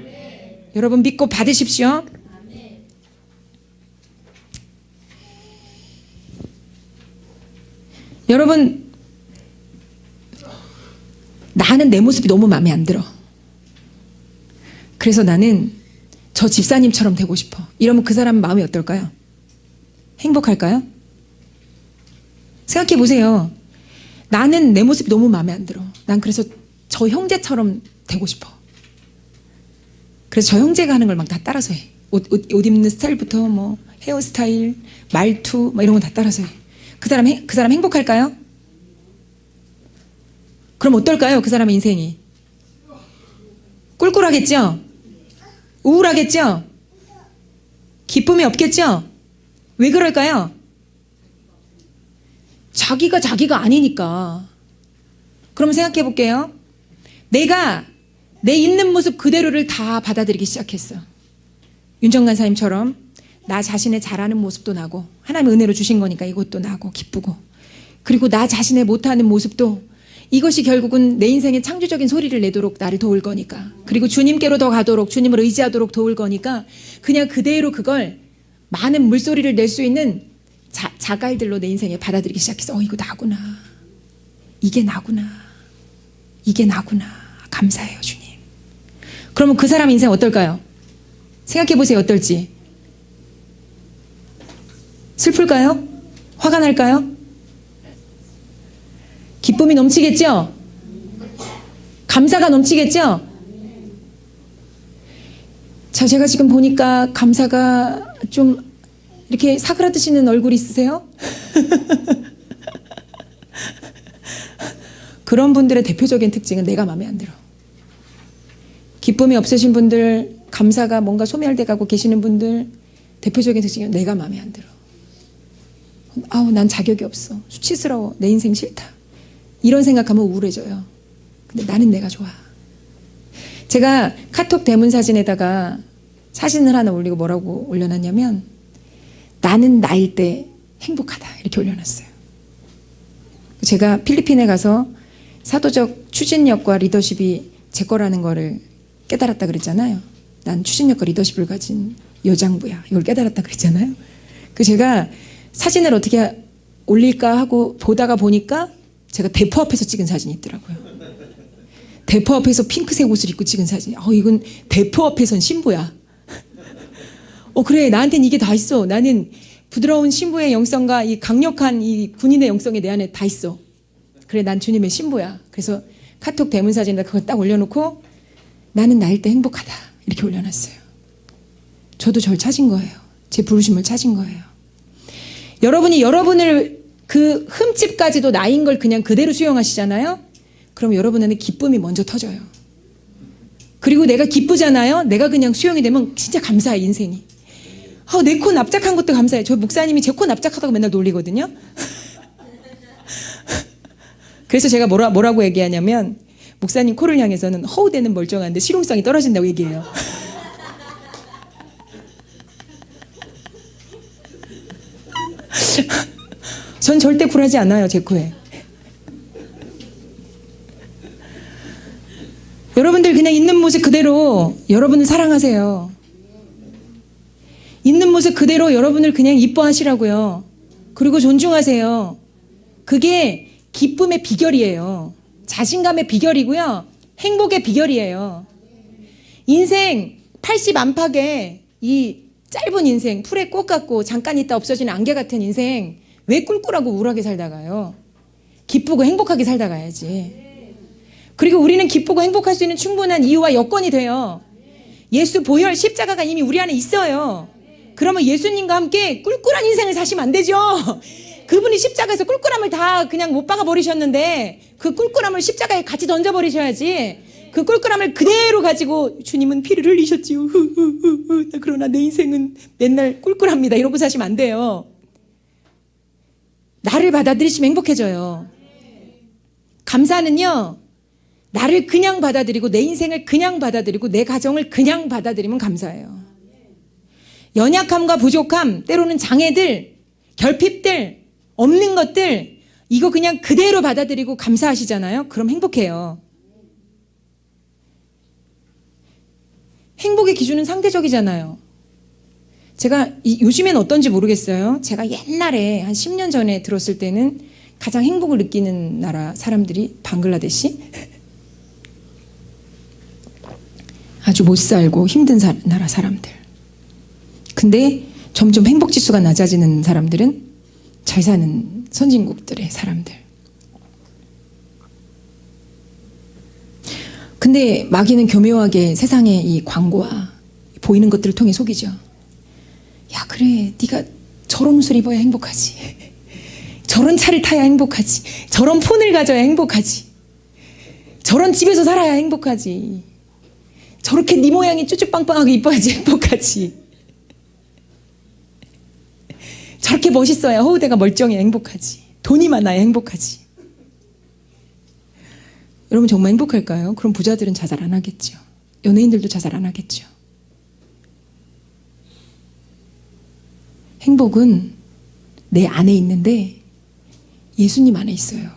여러분 믿고 받으십시오. 여러분, 나는 내 모습이 너무 마음에 안 들어. 그래서 나는 저 집사님처럼 되고 싶어. 이러면 그 사람 마음이 어떨까요? 행복할까요? 생각해 보세요. 나는 내 모습이 너무 마음에 안 들어. 난 그래서 저 형제처럼 되고 싶어. 그래서 저 형제가 하는 걸 막 다 따라서 해. 옷 입는 스타일부터 뭐 헤어스타일, 말투 막 이런 거 다 따라서 해. 그 사람 행복할까요? 그럼 어떨까요? 그 사람의 인생이 꿀꿀하겠죠? 우울하겠죠? 기쁨이 없겠죠? 왜 그럴까요? 자기가 아니니까. 그럼 생각해 볼게요. 내가 내 있는 모습 그대로를 다 받아들이기 시작했어. 윤정관 사님처럼 나 자신의 잘하는 모습도 나고, 하나님의 은혜로 주신 거니까 이것도 나고 기쁘고, 그리고 나 자신의 못하는 모습도, 이것이 결국은 내 인생의 창조적인 소리를 내도록 나를 도울 거니까, 그리고 주님께로 더 가도록, 주님을 의지하도록 도울 거니까 그냥 그대로 그걸 많은 물소리를 낼 수 있는 자갈들로 내 인생에 받아들이기 시작해서 이거 나구나, 이게 나구나, 이게 나구나, 감사해요 주님. 그러면 그 사람 인생 어떨까요? 생각해 보세요. 어떨지. 슬플까요? 화가 날까요? 기쁨이 넘치겠죠? 감사가 넘치겠죠? 자, 제가 지금 보니까 감사가 좀 이렇게 사그라드시는 얼굴 있으세요? 그런 분들의 대표적인 특징은 내가 마음에 안 들어. 기쁨이 없으신 분들, 감사가 뭔가 소멸돼 가고 계시는 분들 대표적인 특징은 내가 마음에 안 들어. 아우, 난 자격이 없어. 수치스러워. 내 인생 싫다. 이런 생각하면 우울해져요. 근데 나는 내가 좋아. 제가 카톡 대문 사진에다가 사진을 하나 올리고 뭐라고 올려놨냐면, 나는 나일 때 행복하다, 이렇게 올려놨어요. 제가 필리핀에 가서 사도적 추진력과 리더십이 제 거라는 거를 깨달았다 그랬잖아요. 난 추진력과 리더십을 가진 여장부야. 이걸 깨달았다 그랬잖아요. 그 제가 사진을 어떻게 올릴까 하고 보다가 보니까 제가 대포 앞에서 찍은 사진이 있더라고요. 대포 앞에서 핑크색 옷을 입고 찍은 사진. 이건 대포 앞에선 신부야. 그래, 나한테는 이게 다 있어. 나는 부드러운 신부의 영성과 이 강력한 이 군인의 영성이 내 안에 다 있어. 그래, 난 주님의 신부야. 그래서 카톡 대문 사진에다 그걸 딱 올려놓고 나는 나일 때 행복하다. 이렇게 올려놨어요. 저도 절 찾은 거예요. 제 부르심을 찾은 거예요. 여러분이 여러분을 그 흠집까지도 나인 걸 그냥 그대로 수용하시잖아요. 그럼 여러분 안에 기쁨이 먼저 터져요. 그리고 내가 기쁘잖아요. 내가 그냥 수용이 되면 진짜 감사해, 인생이. 내 코 납작한 것도 감사해. 저 목사님이 제 코 납작하다고 맨날 놀리거든요. 그래서 제가 뭐라고 얘기하냐면 목사님 코를 향해서는 허우대는 멀쩡한데 실용성이 떨어진다고 얘기해요. 전 절대 굴하지 않아요, 제 코에. 여러분들 그냥 있는 모습 그대로 여러분을 사랑하세요. 있는 모습 그대로 여러분을 그냥 이뻐하시라고요. 그리고 존중하세요. 그게 기쁨의 비결이에요. 자신감의 비결이고요. 행복의 비결이에요. 인생 80 안팎의 이 짧은 인생, 풀의 꽃 같고 잠깐 있다 없어지는 안개 같은 인생 왜 꿀꿀하고 우울하게 살다가요? 기쁘고 행복하게 살다 가야지. 그리고 우리는 기쁘고 행복할 수 있는 충분한 이유와 여건이 돼요. 예수 보혈 십자가가 이미 우리 안에 있어요. 그러면 예수님과 함께 꿀꿀한 인생을 사시면 안 되죠. 그분이 십자가에서 꿀꿀함을 다 그냥 못 박아 버리셨는데 그 꿀꿀함을 십자가에 같이 던져 버리셔야지. 그 꿀꿀함을 그대로 가지고 주님은 피를 흘리셨지요. 그러나 내 인생은 맨날 꿀꿀합니다. 이러고 사시면 안 돼요. 나를 받아들이시면 행복해져요. 감사는요. 나를 그냥 받아들이고 내 인생을 그냥 받아들이고 내 가정을 그냥 받아들이면 감사해요. 연약함과 부족함, 때로는 장애들, 결핍들, 없는 것들 이거 그냥 그대로 받아들이고 감사하시잖아요. 그럼 행복해요. 행복의 기준은 상대적이잖아요. 제가 요즘엔 어떤지 모르겠어요. 제가 옛날에 한 10년 전에 들었을 때는 가장 행복을 느끼는 나라 사람들이 방글라데시 아주 못 살고 힘든 나라 사람들. 근데 점점 행복지수가 낮아지는 사람들은 잘 사는 선진국들의 사람들. 근데 마귀는 교묘하게 세상의 이 광고와 보이는 것들을 통해 속이죠. 야, 그래, 네가 저런 옷을 입어야 행복하지. 저런 차를 타야 행복하지. 저런 폰을 가져야 행복하지. 저런 집에서 살아야 행복하지. 저렇게 네 모양이 쭈쭈빵빵하게 이뻐야지 행복하지. 저렇게 멋있어야 허우대가 멀쩡해 행복하지. 돈이 많아야 행복하지. 여러분 정말 행복할까요? 그럼 부자들은 자살 안 하겠죠. 연예인들도 자살 안 하겠죠. 행복은 내 안에 있는데 예수님 안에 있어요.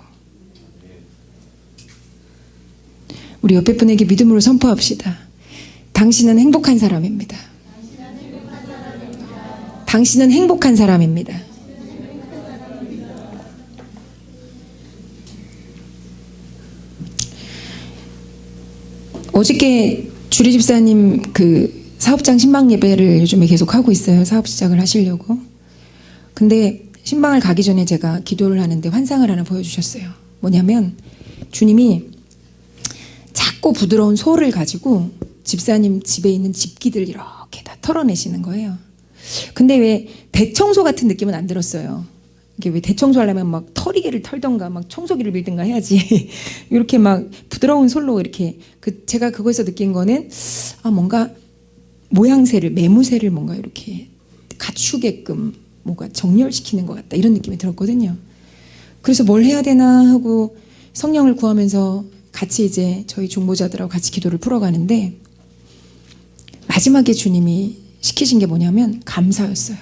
우리 옆에 분에게 믿음으로 선포합시다. 당신은 행복한 사람입니다. 당신은 행복한 사람입니다. 어저께 주리 집사님 그 사업장 신방 예배를 요즘에 계속 하고 있어요. 사업 시작을 하시려고. 근데 신방을 가기 전에 제가 기도를 하는데 환상을 하나 보여주셨어요. 뭐냐면 주님이 작고 부드러운 소를 가지고 집사님 집에 있는 집기들 이렇게 다 털어내시는 거예요. 근데 왜 대청소 같은 느낌은 안 들었어요. 이게 왜 대청소 하려면 막 털이개를 털던가 막 청소기를 밀든가 해야지. 이렇게 막 부드러운 솔로 이렇게 제가 그거에서 느낀 거는 뭔가 모양새를 매무새를 뭔가 이렇게 갖추게끔 뭔가 정렬시키는 것 같다 이런 느낌이 들었거든요. 그래서 뭘 해야 되나 하고 성령을 구하면서 같이 이제 저희 중보자들하고 같이 기도를 풀어가는데 마지막에 주님이 시키신 게 뭐냐면 감사였어요.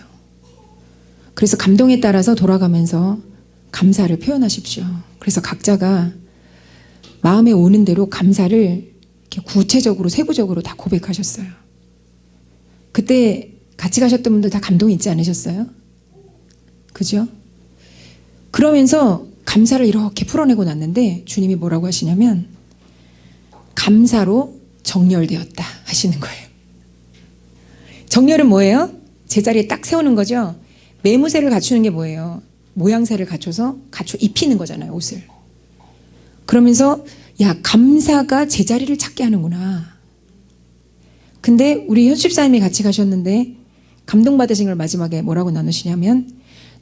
그래서 감동에 따라서 돌아가면서 감사를 표현하십시오. 그래서 각자가 마음에 오는 대로 감사를 구체적으로 세부적으로 다 고백하셨어요. 그때 같이 가셨던 분들 다 감동 있지 않으셨어요? 그죠? 그러면서 감사를 이렇게 풀어내고 났는데 주님이 뭐라고 하시냐면 감사로 정렬되었다 하시는 거예요. 정렬은 뭐예요? 제자리에 딱 세우는 거죠. 매무새를 갖추는 게 뭐예요? 모양새를 갖춰서 입히는 거잖아요, 옷을. 그러면서 야, 감사가 제자리를 찾게 하는구나. 근데 우리 현집사님이 같이 가셨는데 감동받으신 걸 마지막에 뭐라고 나누시냐면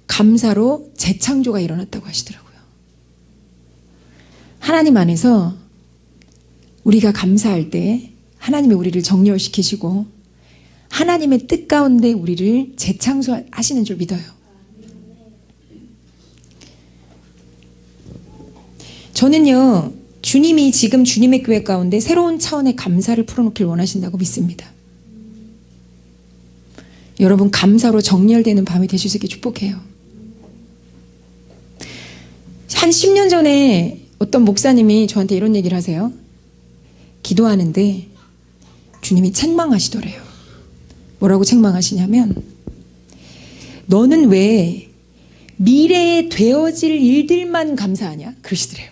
감사로 재창조가 일어났다고 하시더라고요. 하나님 안에서 우리가 감사할 때 하나님이 우리를 정렬시키시고 하나님의 뜻 가운데 우리를 재창조하시는 줄 믿어요. 저는요, 주님이 지금 주님의 교회 가운데 새로운 차원의 감사를 풀어놓길 원하신다고 믿습니다. 여러분, 감사로 정렬되는 밤이 되실 수 있게 축복해요. 한 10년 전에 어떤 목사님이 저한테 이런 얘기를 하세요. 기도하는데 주님이 책망하시더래요. 뭐라고 책망하시냐면 너는 왜 미래에 되어질 일들만 감사하냐? 그러시더래요.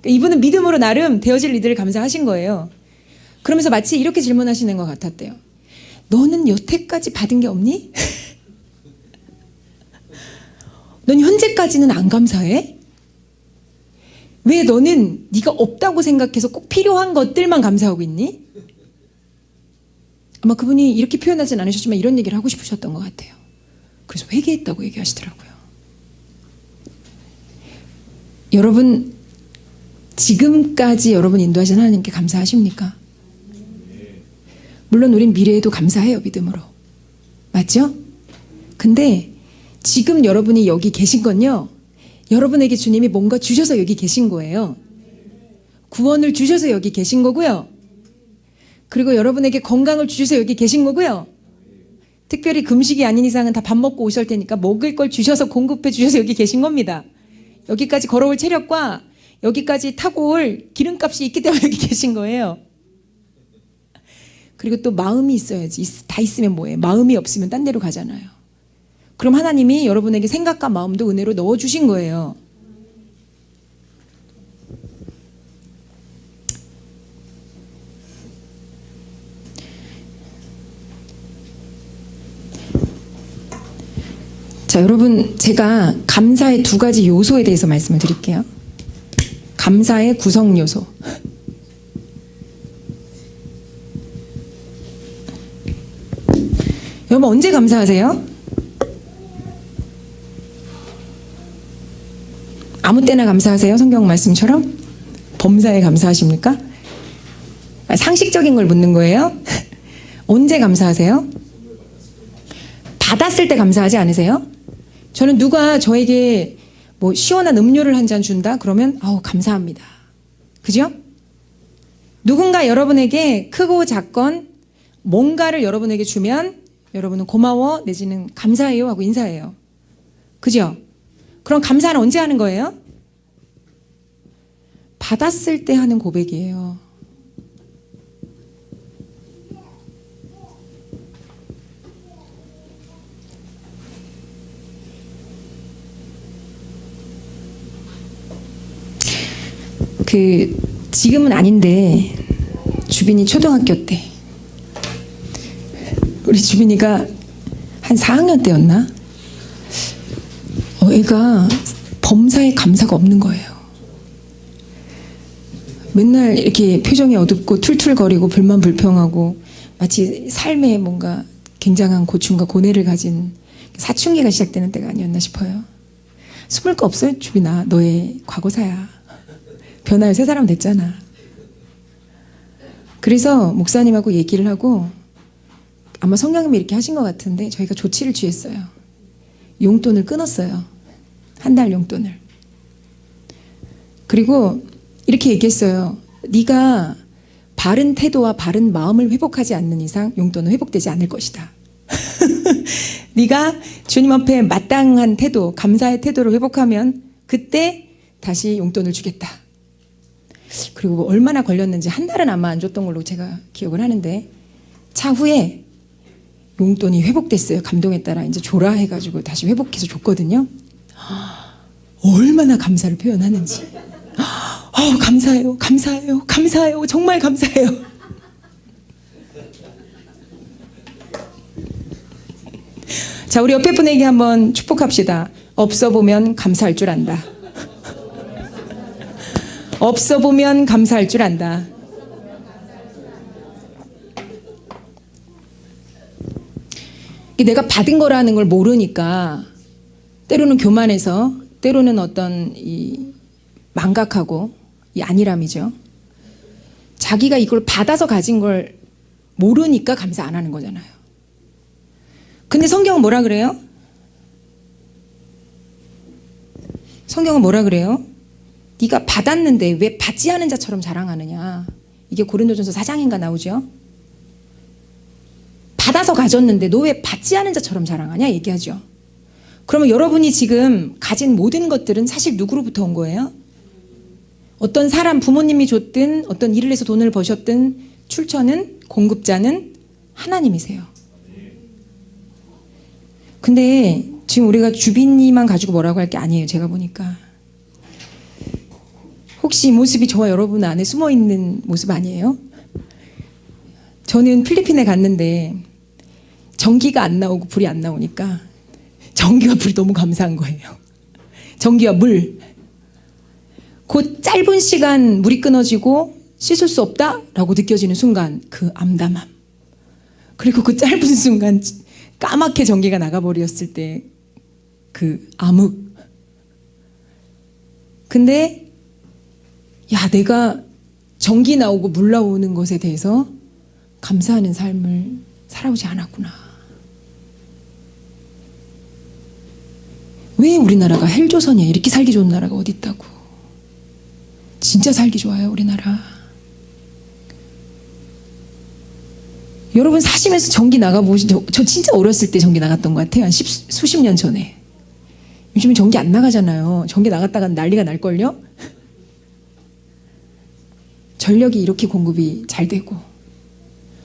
그러니까 이분은 믿음으로 나름 되어질 일들을 감사하신 거예요. 그러면서 마치 이렇게 질문하시는 것 같았대요. 너는 여태까지 받은 게 없니? 넌 현재까지는 안 감사해? 왜 너는 네가 없다고 생각해서 꼭 필요한 것들만 감사하고 있니? 아마 그분이 이렇게 표현하진 않으셨지만 이런 얘기를 하고 싶으셨던 것 같아요. 그래서 회개했다고 얘기하시더라고요. 여러분, 지금까지 여러분 인도하신 하나님께 감사하십니까? 물론 우린 미래에도 감사해요, 믿음으로. 맞죠? 근데 지금 여러분이 여기 계신 건요, 여러분에게 주님이 뭔가 주셔서 여기 계신 거예요. 구원을 주셔서 여기 계신 거고요. 그리고 여러분에게 건강을 주셔서 여기 계신 거고요. 특별히 금식이 아닌 이상은 다 밥 먹고 오실 테니까 먹을 걸 주셔서 공급해 주셔서 여기 계신 겁니다. 여기까지 걸어올 체력과 여기까지 타고 올 기름값이 있기 때문에 여기 계신 거예요. 그리고 또 마음이 있어야지. 다 있으면 뭐해? 마음이 없으면 딴 데로 가잖아요. 그럼 하나님이 여러분에게 생각과 마음도 은혜로 넣어주신 거예요. 자, 여러분, 제가 감사의 두 가지 요소에 대해서 말씀을 드릴게요. 감사의 구성 요소. 여러분, 언제 감사하세요? 아무 때나 감사하세요? 성경 말씀처럼? 범사에 감사하십니까? 상식적인 걸 묻는 거예요? 언제 감사하세요? 받았을 때 감사하지 않으세요? 저는 누가 저에게 뭐 시원한 음료를 한 잔 준다? 그러면 아우 감사합니다. 그죠? 누군가 여러분에게 크고 작건 뭔가를 여러분에게 주면 여러분은 고마워 내지는 감사해요 하고 인사해요. 그죠? 그럼 감사는 언제 하는 거예요? 받았을 때 하는 고백이에요. 지금은 아닌데 주빈이 초등학교 때 우리 주빈이가 한 4학년 때였나? 애가 범사에 감사가 없는 거예요. 맨날 이렇게 표정이 어둡고 툴툴거리고 불만 불평하고 마치 삶에 뭔가 굉장한 고충과 고뇌를 가진 사춘기가 시작되는 때가 아니었나 싶어요. 숨을 거 없어요, 주빈아. 너의 과거사야. 변화의 새 사람 됐잖아. 그래서 목사님하고 얘기를 하고 아마 성령님이 이렇게 하신 것 같은데 저희가 조치를 취했어요. 용돈을 끊었어요. 한 달 용돈을. 그리고 이렇게 얘기했어요. 네가 바른 태도와 바른 마음을 회복하지 않는 이상 용돈은 회복되지 않을 것이다. 네가 주님 앞에 마땅한 태도, 감사의 태도를 회복하면 그때 다시 용돈을 주겠다. 그리고 얼마나 걸렸는지 한 달은 아마 안 줬던 걸로 제가 기억을 하는데 차후에 용돈이 회복됐어요. 감동에 따라 이제 줘라 해가지고 다시 회복해서 줬거든요. 얼마나 감사를 표현하는지. 감사해요, 감사해요, 감사해요, 정말 감사해요. 자, 우리 옆에 분에게 한번 축복합시다. 없어 보면 감사할 줄 안다. 없어 보면 감사할 줄 안다. 내가 받은 거라는 걸 모르니까 때로는 교만해서, 때로는 어떤 이 망각하고 이 안일함이죠. 자기가 이걸 받아서 가진 걸 모르니까 감사 안 하는 거잖아요. 근데 성경은 뭐라 그래요? 성경은 뭐라 그래요? 네가 받았는데 왜 받지 않은 자처럼 자랑하느냐. 이게 고린도전서 4장인가 나오죠. 받아서 가졌는데 너 왜 받지 않은 자처럼 자랑하냐 얘기하죠. 그러면 여러분이 지금 가진 모든 것들은 사실 누구로부터 온 거예요? 어떤 사람, 부모님이 줬든 어떤 일을 해서 돈을 버셨든 출처는, 공급자는 하나님이세요. 근데 지금 우리가 주빈이만 가지고 뭐라고 할 게 아니에요. 제가 보니까 혹시 이 모습이 저와 여러분 안에 숨어있는 모습 아니에요? 저는 필리핀에 갔는데 전기가 안 나오고 불이 안 나오니까 전기와 불이 너무 감사한 거예요. 전기와 물. 그 짧은 시간 물이 끊어지고 씻을 수 없다라고 느껴지는 순간 그 암담함. 그리고 그 짧은 순간 까맣게 전기가 나가버렸을 때 그 암흑. 근데 야, 내가 전기 나오고 물 나오는 것에 대해서 감사하는 삶을 살아오지 않았구나. 왜 우리나라가 헬조선이야? 이렇게 살기 좋은 나라가 어디 있다고. 진짜 살기 좋아요, 우리나라. 여러분 사시면서 전기 나가보신 저 진짜 어렸을 때 전기 나갔던 것 같아요. 한 수십 년 전에. 요즘은 전기 안 나가잖아요. 전기 나갔다가 난리가 날걸요? 전력이 이렇게 공급이 잘 되고,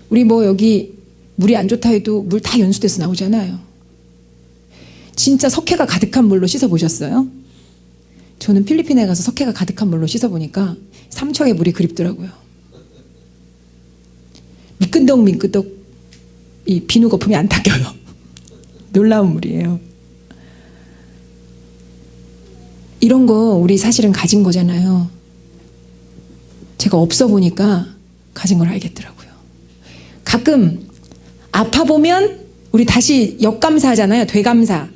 우리 뭐 여기 물이 안 좋다 해도 물 다 연수돼서 나오잖아요. 진짜 석회가 가득한 물로 씻어보셨어요? 저는 필리핀에 가서 석회가 가득한 물로 씻어보니까 삼척의 물이 그립더라고요. 미끈덕 이 비누 거품이 안 닦여요. 놀라운 물이에요. 이런 거 우리 사실은 가진 거잖아요. 제가 없어 보니까 가진 걸 알겠더라고요. 가끔 아파 보면 우리 다시 역감사하잖아요. 되감사.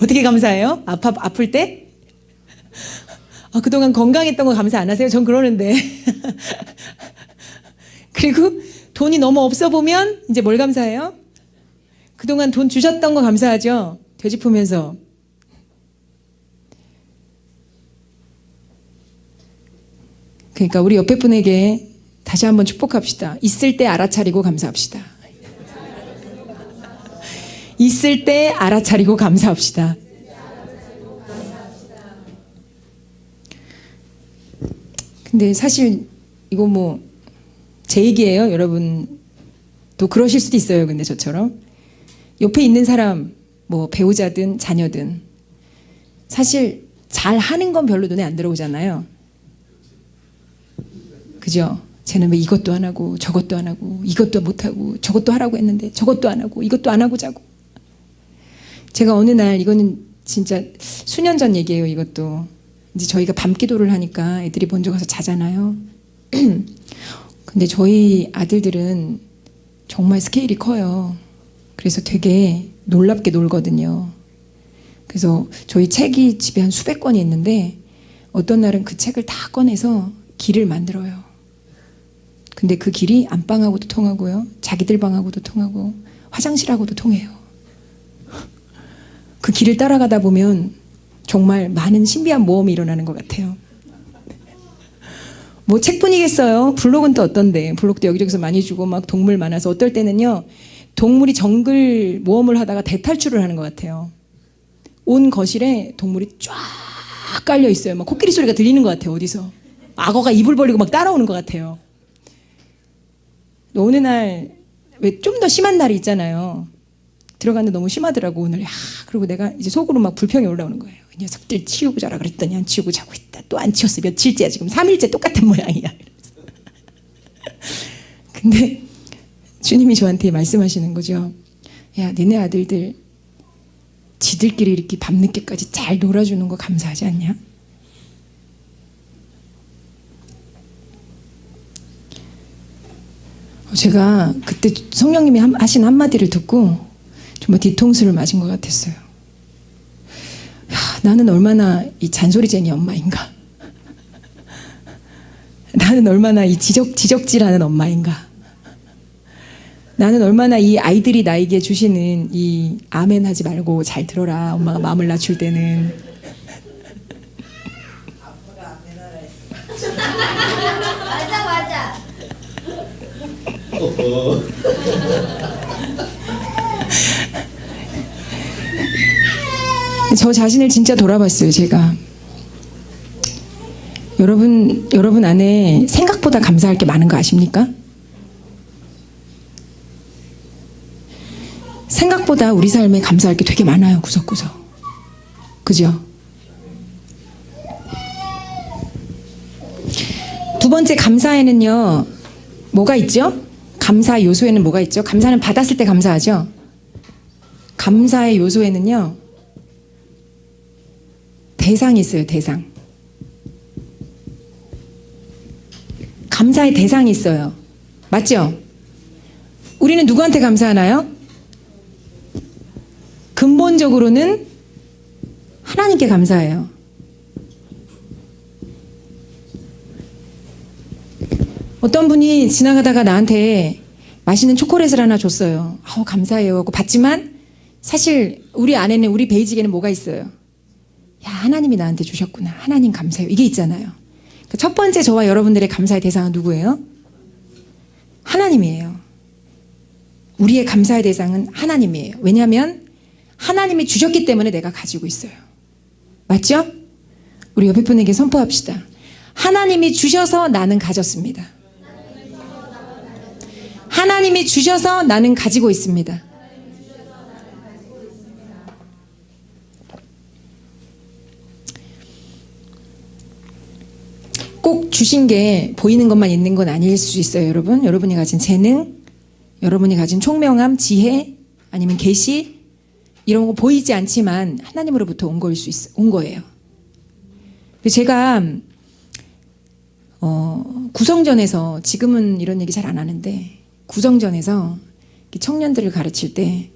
어떻게 감사해요? 아플 때? 그동안 건강했던 거 감사 안 하세요? 전 그러는데. 그리고 돈이 너무 없어 보면 이제 뭘 감사해요? 그동안 돈 주셨던 거 감사하죠? 되짚으면서. 그러니까 우리 옆에 분에게 다시 한번 축복합시다. 있을 때 알아차리고 감사합시다. 있을 때 알아차리고 감사합시다. 근데 사실 이거 뭐 제 얘기예요. 여러분 또 그러실 수도 있어요. 근데 저처럼 옆에 있는 사람, 뭐 배우자든 자녀든 사실 잘하는 건 별로 눈에 안 들어오잖아요. 그죠? 쟤는 왜 이것도 안 하고 저것도 안 하고 이것도 못하고 저것도 하라고 했는데 저것도 안 하고 이것도 안 하고 자고. 제가 어느 날, 이거는 진짜 수년 전 얘기예요. 이것도 이제 저희가 밤 기도를 하니까 애들이 먼저 가서 자잖아요. 근데 저희 아들들은 정말 스케일이 커요. 그래서 되게 놀랍게 놀거든요. 그래서 저희 책이 집에 한 수백 권이 있는데 어떤 날은 그 책을 다 꺼내서 길을 만들어요. 근데 그 길이 안방하고도 통하고요, 자기들 방하고도 통하고 화장실하고도 통해요. 그 길을 따라가다 보면 정말 많은 신비한 모험이 일어나는 것 같아요. 뭐 책뿐이겠어요. 블록은 또 어떤데. 블록도 여기저기서 많이 주고 막 동물 많아서 어떨 때는요, 동물이 정글 모험을 하다가 대탈출을 하는 것 같아요. 온 거실에 동물이 쫙 깔려 있어요. 막 코끼리 소리가 들리는 것 같아요. 어디서. 악어가 입을 벌리고 막 따라오는 것 같아요. 어느 날 왜 좀 더 심한 날이 있잖아요. 들어갔는데 너무 심하더라고 오늘. 그리고 내가 이제 속으로 막 불평이 올라오는 거예요. 이 녀석들 치우고 자라 그랬더니 안 치우고 자고 있다. 또 안 치웠어. 며칠째야 지금. 3일째 똑같은 모양이야. 근데 주님이 저한테 말씀하시는 거죠. 야, 니네 아들들 지들끼리 이렇게 밤늦게까지 잘 놀아주는 거 감사하지 않냐? 제가 그때 성령님이 하신 한마디를 듣고 정말 뒤통수를 맞은 것 같았어요. 야, 나는 얼마나 이 잔소리쟁이 엄마인가? 나는 얼마나 이 지적질하는 엄마인가? 나는 얼마나 이 아이들이 나에게 주시는 이 아멘 하지 말고 잘 들어라. 엄마가 마음을 낮출 때는. 맞아. 저 자신을 진짜 돌아봤어요, 제가. 여러분 안에 생각보다 감사할 게 많은 거 아십니까? 생각보다 우리 삶에 감사할 게 되게 많아요, 구석구석. 그죠? 두 번째 감사에는요, 뭐가 있죠? 감사 요소에는 뭐가 있죠? 감사는 받았을 때 감사하죠? 감사의 요소에는요, 대상이 있어요, 대상. 감사의 대상이 있어요. 맞죠? 우리는 누구한테 감사하나요? 근본적으로는 하나님께 감사해요. 어떤 분이 지나가다가 나한테 맛있는 초콜릿을 하나 줬어요. 감사해요 하고 받지만 사실 우리 안에는, 우리 베이직에는 뭐가 있어요? 야, 하나님이 나한테 주셨구나. 하나님 감사해요. 이게 있잖아요. 첫 번째 저와 여러분들의 감사의 대상은 누구예요? 하나님이에요. 우리의 감사의 대상은 하나님이에요. 왜냐하면 하나님이 주셨기 때문에 내가 가지고 있어요. 맞죠? 우리 옆에 분에게 선포합시다. 하나님이 주셔서 나는 가졌습니다. 하나님이 주셔서 나는 가지고 있습니다. 꼭 주신 게 보이는 것만 있는 건 아닐 수 있어요, 여러분. 여러분이 가진 재능, 여러분이 가진 총명함, 지혜, 아니면 계시, 이런 거 보이지 않지만 하나님으로부터 온 거예요. 제가 구성전에서, 지금은 이런 얘기 잘 안 하는데, 구성전에서 청년들을 가르칠 때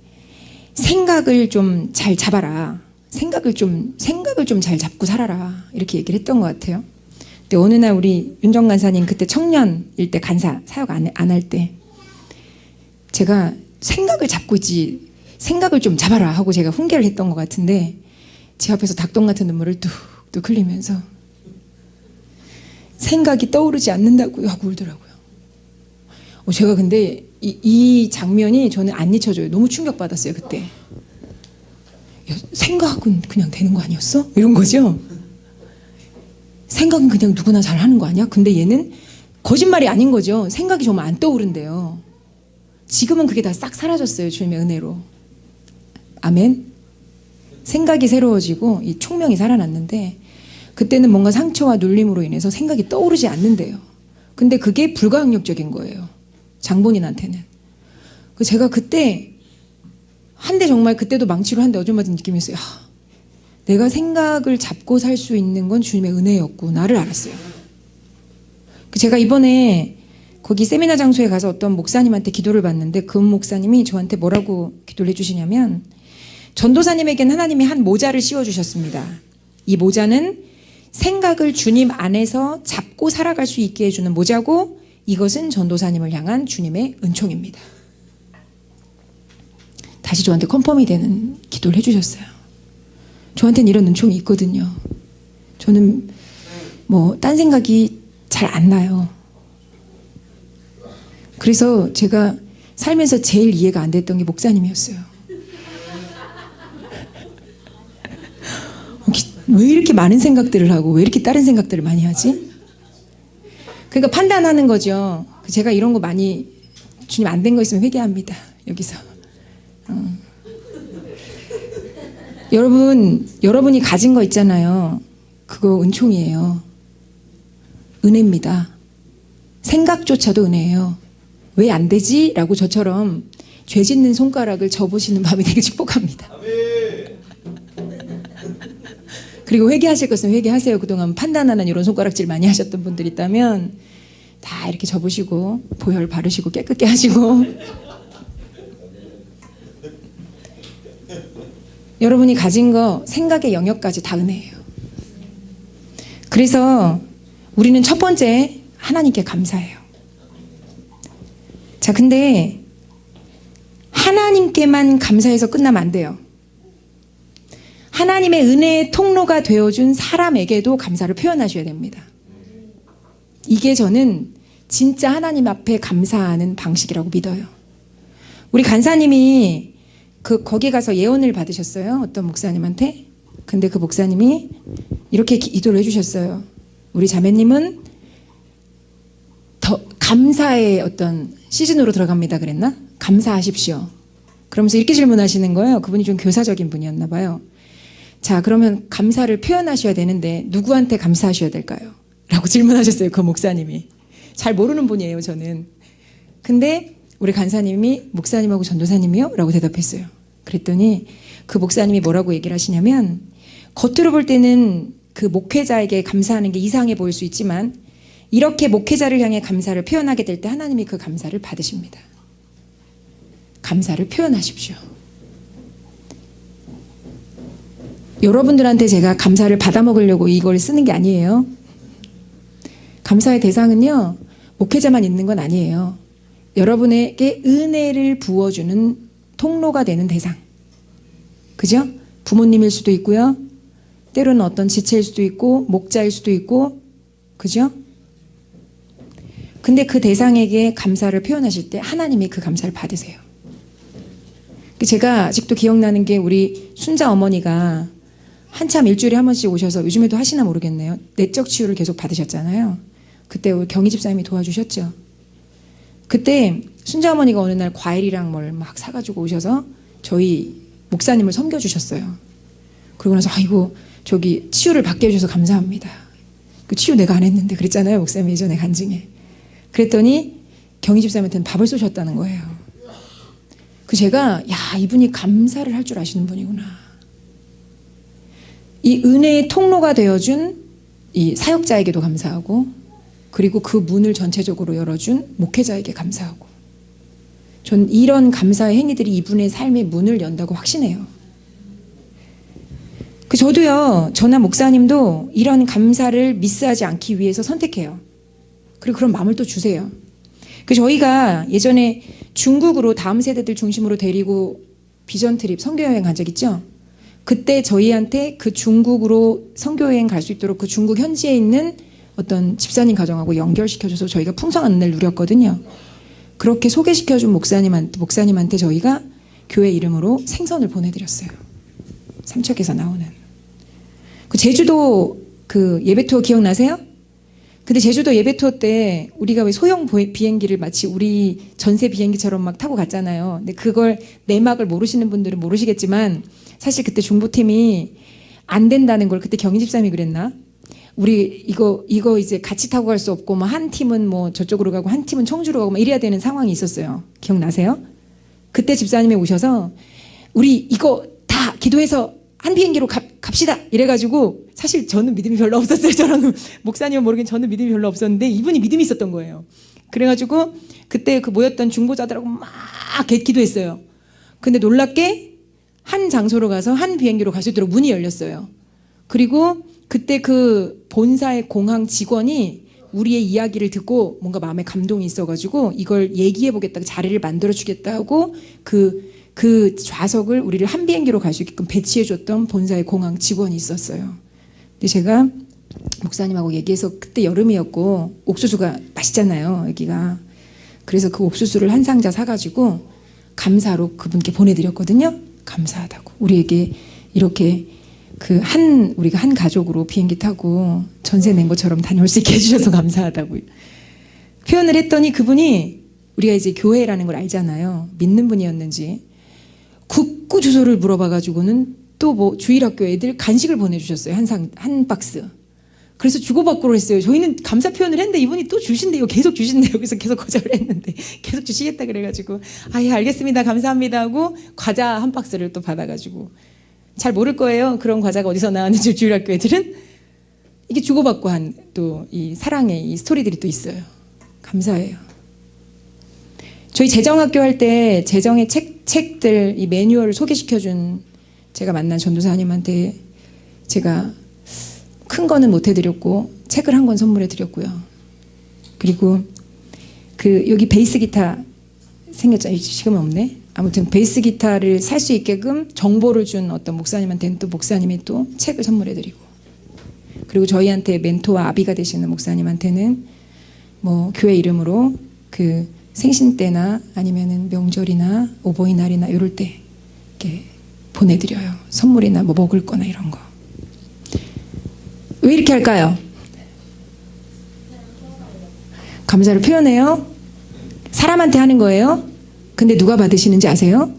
생각을 좀 잘 잡아라. 생각을 좀 잘 잡고 살아라. 이렇게 얘기를 했던 것 같아요. 근데 어느 날 우리 윤정 간사님 그때 청년일 때 간사 사역 안 할 때 제가 생각을 잡고 있지, 생각을 좀 잡아라 하고 제가 훈계를 했던 것 같은데 제 앞에서 닭똥 같은 눈물을 뚝뚝 흘리면서 생각이 떠오르지 않는다고요 하고 울더라고요. 제가 근데 이 장면이 저는 안 잊혀져요. 너무 충격받았어요, 그때. 야, 생각은 그냥 되는 거 아니었어? 이런 거죠. 생각은 그냥 누구나 잘 하는 거 아니야? 근데 얘는 거짓말이 아닌 거죠. 생각이 정말 안 떠오른대요. 지금은 그게 다 싹 사라졌어요, 주님의 은혜로. 아멘. 생각이 새로워지고 이 총명이 살아났는데 그때는 뭔가 상처와 눌림으로 인해서 생각이 떠오르지 않는데요. 근데 그게 불가항력적인 거예요, 장본인한테는. 제가 그때 한데 정말 그때도 망치로 한데 어줌맞은 느낌이었어요. 내가 생각을 잡고 살 수 있는 건 주님의 은혜였구나를 알았어요. 제가 이번에 거기 세미나 장소에 가서 어떤 목사님한테 기도를 받는데 그 목사님이 저한테 뭐라고 기도를 해주시냐면, 전도사님에겐 하나님이 한 모자를 씌워주셨습니다. 이 모자는 생각을 주님 안에서 잡고 살아갈 수 있게 해주는 모자고, 이것은 전도사님을 향한 주님의 은총입니다. 다시 저한테 컨펌이 되는 기도를 해주셨어요. 저한테는 이런 은총이 있거든요. 저는 딴 생각이 잘 안 나요. 그래서 제가 살면서 제일 이해가 안 됐던 게 목사님이었어요. 왜 이렇게 많은 생각들을 하고 왜 이렇게 다른 생각들을 많이 하지? 그러니까 판단하는 거죠. 제가 이런 거 많이 주님 안 된 거 있으면 회개합니다. 여기서. 여러분이 가진 거 있잖아요. 그거 은총이에요. 은혜입니다. 생각조차도 은혜예요. 왜 안 되지? 라고 저처럼 죄 짓는 손가락을 접으시는 마음이 되게 축복합니다. 그리고 회개하실 것은 회개하세요. 그동안 판단하는 이런 손가락질 많이 하셨던 분들 있다면 다 이렇게 접으시고 보혈 바르시고 깨끗게 하시고 여러분이 가진 거 생각의 영역까지 다 은혜예요. 그래서 우리는 첫 번째 하나님께 감사해요. 자, 근데 하나님께만 감사해서 끝나면 안 돼요. 하나님의 은혜의 통로가 되어준 사람에게도 감사를 표현하셔야 됩니다. 이게 저는 진짜 하나님 앞에 감사하는 방식이라고 믿어요. 우리 간사님이 거기 가서 예언을 받으셨어요. 어떤 목사님한테. 근데 그 목사님이 이렇게 기도를 해주셨어요. 우리 자매님은 더 감사의 어떤 시즌으로 들어갑니다 그랬나? 감사하십시오. 그러면서 이렇게 질문하시는 거예요. 그분이 좀 교사적인 분이었나 봐요. 자, 그러면 감사를 표현하셔야 되는데 누구한테 감사하셔야 될까요? 라고 질문하셨어요. 그 목사님이. 잘 모르는 분이에요, 저는. 근데 우리 간사님이 목사님하고 전도사님이요? 라고 대답했어요. 그랬더니 그 목사님이 뭐라고 얘기를 하시냐면 겉으로 볼 때는 그 목회자에게 감사하는 게 이상해 보일 수 있지만 이렇게 목회자를 향해 감사를 표현하게 될 때 하나님이 그 감사를 받으십니다. 감사를 표현하십시오. 여러분들한테 제가 감사를 받아먹으려고 이걸 쓰는 게 아니에요. 감사의 대상은요, 목회자만 있는 건 아니에요. 여러분에게 은혜를 부어주는 통로가 되는 대상. 그죠? 부모님일 수도 있고요. 때로는 어떤 지체일 수도 있고, 목자일 수도 있고, 그죠? 근데 그 대상에게 감사를 표현하실 때 하나님이 그 감사를 받으세요. 제가 아직도 기억나는 게 우리 순자 어머니가 한참 일주일에 한 번씩 오셔서 요즘에도 하시나 모르겠네요. 내적 치유를 계속 받으셨잖아요. 그때 우리 경희 집사님이 도와주셨죠. 그때 순자 어머니가 어느 날 과일이랑 뭘 막 사가지고 오셔서 저희 목사님을 섬겨주셨어요. 그러고 나서 아이고 저기 치유를 받게 해주셔서 감사합니다. 그 치유 내가 안 했는데 그랬잖아요. 목사님 예전에 간증에. 그랬더니 경희 집사님한테는 밥을 쏘셨다는 거예요. 그 제가 야 이분이 감사를 할 줄 아시는 분이구나. 이 은혜의 통로가 되어준 이 사역자에게도 감사하고 그리고 그 문을 전체적으로 열어준 목회자에게 감사하고 전 이런 감사의 행위들이 이분의 삶의 문을 연다고 확신해요. 저도요. 저나 목사님도 이런 감사를 미스하지 않기 위해서 선택해요. 그리고 그런 마음을 또 주세요. 저희가 예전에 중국으로 다음 세대들 중심으로 데리고 비전 트립 선교여행 간 적 있죠? 그때 저희한테 그 중국으로 선교여행 갈 수 있도록 그 중국 현지에 있는 어떤 집사님 가정하고 연결시켜줘서 저희가 풍성한 은혜를 누렸거든요. 그렇게 소개시켜준 목사님한테 저희가 교회 이름으로 생선을 보내드렸어요. 삼척에서 나오는. 제주도 그 예배 투어 기억나세요? 근데 제주도 예배 투어 때 우리가 왜 소형 비행기를 마치 우리 전세 비행기처럼 막 타고 갔잖아요. 근데 그걸 내막을 모르시는 분들은 모르시겠지만 사실 그때 중보팀이 안 된다는 걸 그때 경희 집사님이 그랬나? 우리 이거 이제 같이 타고 갈 수 없고 뭐 한 팀은 뭐 저쪽으로 가고 한 팀은 청주로 가고 막 이래야 되는 상황이 있었어요. 기억나세요? 그때 집사님이 오셔서 우리 이거 다 기도해서 한 비행기로 갑시다 이래가지고 사실 저는 믿음이 별로 없었어요. 저는 목사님은 모르겠는데 저는 믿음이 별로 없었는데 이분이 믿음이 있었던 거예요. 그래가지고 그때 그 모였던 중보자들하고 막 기도했어요. 근데 놀랍게 한 장소로 가서 한 비행기로 갈 수 있도록 문이 열렸어요. 그리고 그때 그 본사의 공항 직원이 우리의 이야기를 듣고 뭔가 마음에 감동이 있어가지고 이걸 얘기해보겠다고 자리를 만들어주겠다고 그 좌석을 우리를 한 비행기로 갈 수 있게끔 배치해줬던 본사의 공항 직원이 있었어요. 근데 제가 목사님하고 얘기해서 그때 여름이었고 옥수수가 맛있잖아요, 여기가. 그래서 그 옥수수를 한 상자 사가지고 감사로 그분께 보내드렸거든요. 감사하다고. 우리에게 이렇게 우리가 한 가족으로 비행기 타고 전세 낸 것처럼 다녀올 수 있게 해주셔서 감사하다고. 표현을 했더니 그분이 우리가 이제 교회라는 걸 알잖아요. 믿는 분이었는지 국구 주소를 물어봐가지고는 또 뭐 주일학교 애들 간식을 보내주셨어요. 한 박스. 그래서 주고받고로 했어요. 저희는 감사 표현을 했는데 이분이 또 주신대요. 계속 주신대요. 그래서 계속 거절을 했는데 계속 주시겠다 그래가지고 예 알겠습니다 감사합니다 하고 과자 한 박스를 또 받아가지고 잘 모를 거예요. 그런 과자가 어디서 나왔는지 주일학교 애들은 이게 주고받고 한 또 이 사랑의 이 스토리들이 또 있어요. 감사해요. 저희 재정학교 할 때 재정의 책들 이 매뉴얼을 소개시켜준 제가 만난 전도사님한테 제가 큰 거는 못 해드렸고 책을 한 권 선물해 드렸고요. 그리고 그 여기 베이스 기타 생겼잖아요. 지금은 없네. 아무튼 베이스 기타를 살 수 있게끔 정보를 준 어떤 목사님한테는 또 목사님이 또 책을 선물해 드리고 그리고 저희한테 멘토와 아비가 되시는 목사님한테는 뭐 교회 이름으로 그 생신 때나 아니면은 명절이나 어버이날이나 이럴 때 이렇게 보내드려요. 선물이나 뭐 먹을 거나 이런 거. 왜 이렇게 할까요? 감사를 표현해요. 사람한테 하는 거예요. 근데 누가 받으시는지 아세요?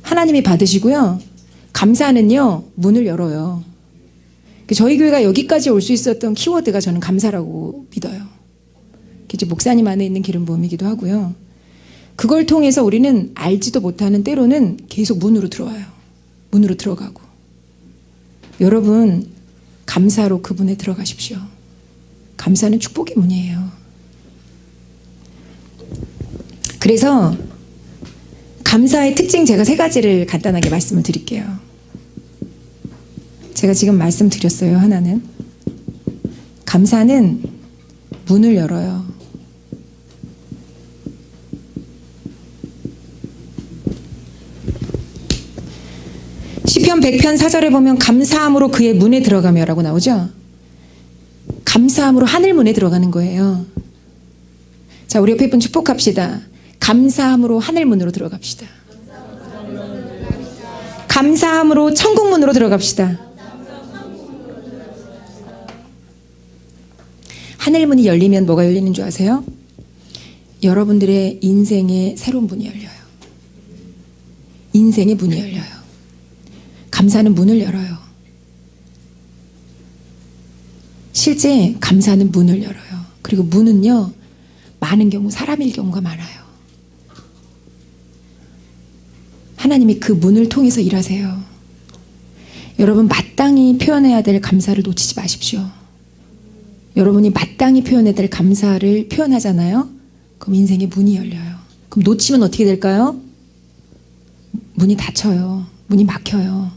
하나님이 받으시고요. 감사는요 문을 열어요. 저희 교회가 여기까지 올 수 있었던 키워드가 저는 감사라고 믿어요. 이제 목사님 안에 있는 기름 부음이기도 하고요. 그걸 통해서 우리는 알지도 못하는 때로는 계속 문으로 들어와요. 문으로 들어가고. 여러분 감사로 그분에 들어가십시오. 감사는 축복의 문이에요. 그래서 감사의 특징 제가 3가지를 간단하게 말씀을 드릴게요. 제가 지금 말씀드렸어요. 하나는 감사는 문을 열어요. 시편 100편 4절에 보면 감사함으로 그의 문에 들어가며 라고 나오죠. 감사함으로 하늘 문에 들어가는 거예요. 자, 우리 옆에 분 축복합시다. 감사함으로 하늘 문으로 들어갑시다. 감사함으로 천국 문으로 들어갑시다. 하늘 문이 열리면 뭐가 열리는 줄 아세요? 여러분들의 인생의 새로운 문이 열려요. 인생의 문이 열려요. 감사는 문을 열어요. 실제 감사는 문을 열어요. 그리고 문은요 많은 경우 사람일 경우가 많아요. 하나님이 그 문을 통해서 일하세요. 여러분 마땅히 표현해야 될 감사를 놓치지 마십시오. 여러분이 마땅히 표현해야 될 감사를 표현하잖아요. 그럼 인생의 문이 열려요. 그럼 놓치면 어떻게 될까요? 문이 닫혀요. 문이 막혀요.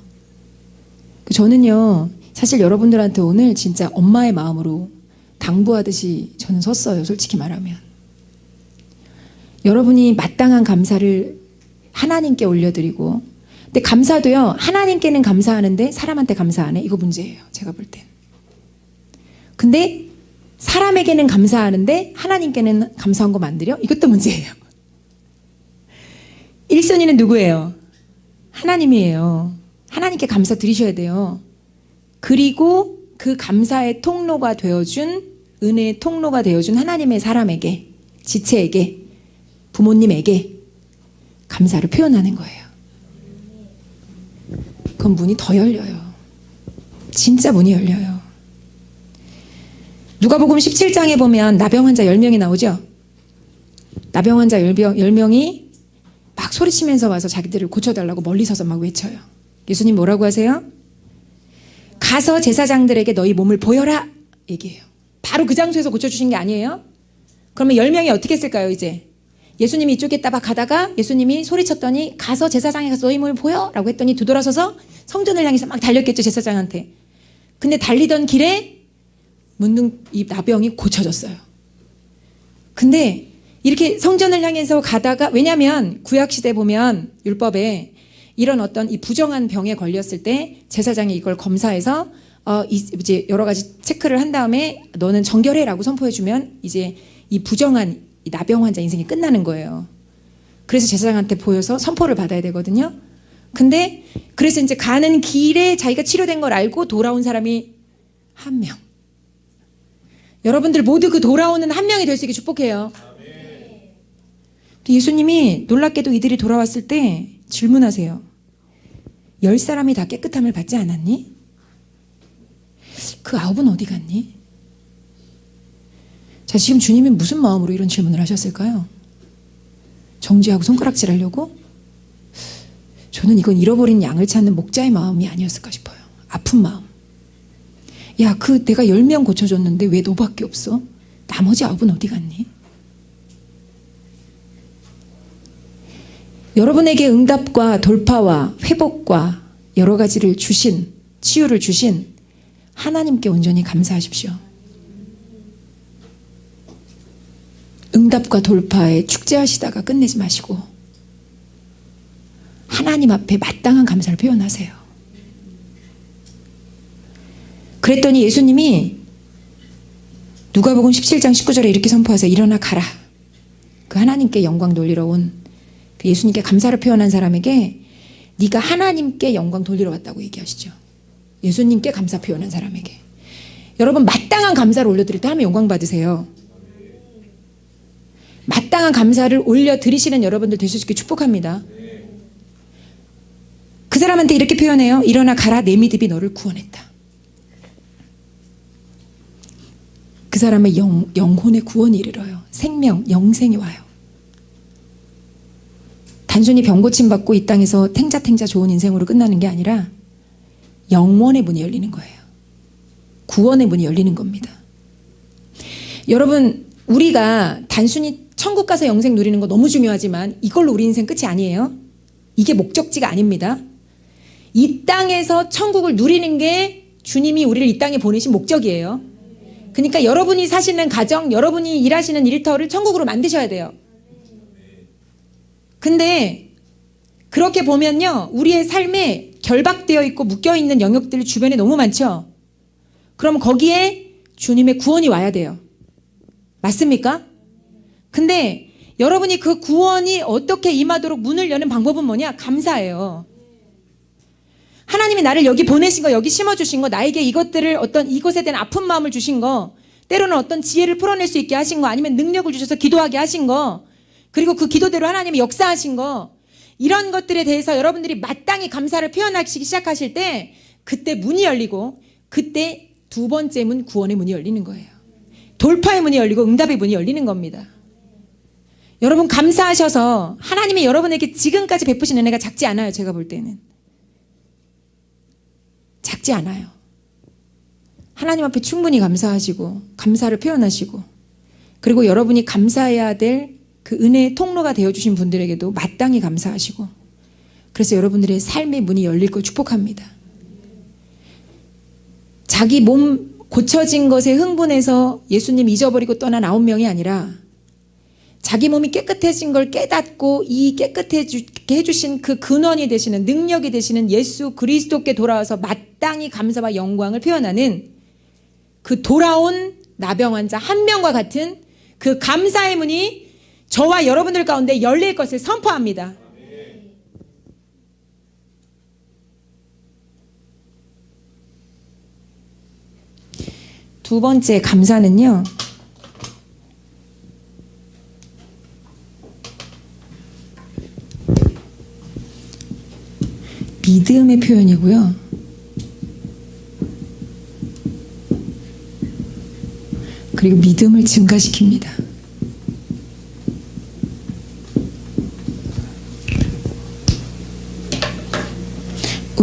저는요 사실 여러분들한테 오늘 진짜 엄마의 마음으로 당부하듯이 저는 섰어요. 솔직히 말하면 여러분이 마땅한 감사를 하나님께 올려드리고 근데 감사도요 하나님께는 감사하는데 사람한테 감사 안 해. 이거 문제예요. 제가 볼 땐. 근데 사람에게는 감사하는데 하나님께는 감사한 거 만들여? 이것도 문제예요. 1순위는 누구예요? 하나님이에요. 하나님께 감사 드리셔야 돼요. 그리고 그 감사의 통로가 되어준 은혜의 통로가 되어준 하나님의 사람에게 지체에게 부모님에게 감사를 표현하는 거예요. 그럼 문이 더 열려요. 진짜 문이 열려요. 누가복음 17장에 보면 나병 환자 10명이 나오죠. 나병 환자 10명이 막 소리치면서 와서 자기들을 고쳐달라고 멀리 서서 막 외쳐요. 예수님 뭐라고 하세요? 가서 제사장들에게 너희 몸을 보여라 얘기해요. 바로 그 장소에서 고쳐주신 게 아니에요? 그러면 10명이 어떻게 했을까요? 이제 예수님이 이쪽에 따박 가다가 예수님이 소리쳤더니 가서 제사장에 가서 너희 몸을 보여 라고 했더니 뒤돌아서서 성전을 향해서 막 달렸겠죠. 제사장한테. 근데 달리던 길에 문둥 이 나병이 고쳐졌어요. 근데 이렇게 성전을 향해서 가다가 왜냐하면 구약시대 보면 율법에 이런 어떤 이 부정한 병에 걸렸을 때 제사장이 이걸 검사해서 이제 여러 가지 체크를 한 다음에 너는 정결해라고 선포해주면 이제 이 부정한 이 나병 환자 인생이 끝나는 거예요. 그래서 제사장한테 보여서 선포를 받아야 되거든요. 근데 그래서 이제 가는 길에 자기가 치료된 걸 알고 돌아온 사람이 1명. 여러분들 모두 그 돌아오는 한 명이 될 수 있게 축복해요. 예수님이 놀랍게도 이들이 돌아왔을 때 질문하세요. 10사람이 다 깨끗함을 받지 않았니? 그 9은 어디 갔니? 자, 지금 주님이 무슨 마음으로 이런 질문을 하셨을까요? 정죄하고 손가락질 하려고? 저는 이건 잃어버린 양을 찾는 목자의 마음이 아니었을까 싶어요. 아픈 마음. 야, 내가 10명 고쳐줬는데 왜 너밖에 없어? 나머지 9은 어디 갔니? 여러분에게 응답과 돌파와 회복과 여러 가지를 주신, 치유를 주신 하나님께 온전히 감사하십시오. 응답과 돌파에 축제하시다가 끝내지 마시고 하나님 앞에 마땅한 감사를 표현하세요. 그랬더니 예수님이 누가복음 17장 19절에 이렇게 선포하세요. 일어나 가라. 그 하나님께 영광 돌리러 온 그 예수님께 감사를 표현한 사람에게 네가 하나님께 영광 돌리러 왔다고 얘기하시죠. 예수님께 감사 표현한 사람에게. 여러분 마땅한 감사를 올려드릴 때 하나님 영광 받으세요. 마땅한 감사를 올려드리시는 여러분들 되실 수 있게 축복합니다. 그 사람한테 이렇게 표현해요. 일어나 가라. 내 믿음이 너를 구원했다. 그 사람의 영혼의 구원이 이르러요. 생명, 영생이 와요. 단순히 병 고침 받고 이 땅에서 탱자탱자 좋은 인생으로 끝나는 게 아니라 영원의 문이 열리는 거예요. 구원의 문이 열리는 겁니다. 여러분, 우리가 단순히 천국 가서 영생 누리는 거 너무 중요하지만 이걸로 우리 인생 끝이 아니에요. 이게 목적지가 아닙니다. 이 땅에서 천국을 누리는 게 주님이 우리를 이 땅에 보내신 목적이에요. 그러니까 여러분이 사시는 가정, 여러분이 일하시는 일터를 천국으로 만드셔야 돼요. 근데 그렇게 보면요, 우리의 삶에 결박되어 있고 묶여있는 영역들 주변에 너무 많죠. 그럼 거기에 주님의 구원이 와야 돼요. 맞습니까? 근데 여러분이 그 구원이 어떻게 임하도록 문을 여는 방법은 뭐냐? 감사예요. 하나님이 나를 여기 보내신 거, 여기 심어주신 거, 나에게 이것들을 어떤 이것에 대한 아픈 마음을 주신 거, 때로는 어떤 지혜를 풀어낼 수 있게 하신 거, 아니면 능력을 주셔서 기도하게 하신 거, 그리고 그 기도대로 하나님이 역사하신 거, 이런 것들에 대해서 여러분들이 마땅히 감사를 표현하기 시작하실 때 그때 문이 열리고 그때 두 번째 문, 구원의 문이 열리는 거예요. 돌파의 문이 열리고 응답의 문이 열리는 겁니다. 여러분 감사하셔서 하나님이 여러분에게 지금까지 베푸신 은혜가 작지 않아요. 제가 볼 때는 작지 않아요. 하나님 앞에 충분히 감사하시고 감사를 표현하시고, 그리고 여러분이 감사해야 될 그 은혜의 통로가 되어주신 분들에게도 마땅히 감사하시고, 그래서 여러분들의 삶의 문이 열릴 걸 축복합니다. 자기 몸 고쳐진 것에 흥분해서 예수님 잊어버리고 떠난 9명이 아니라 자기 몸이 깨끗해진 걸 깨닫고 이 깨끗해지게 해주신 그 근원이 되시는, 능력이 되시는 예수 그리스도께 돌아와서 마땅히 감사와 영광을 표현하는 그 돌아온 나병 환자 한 명과 같은 그 감사의 문이 저와 여러분들 가운데 열릴 것을 선포합니다. 두 번째 감사는요, 믿음의 표현이고요. 그리고 믿음을 증가시킵니다.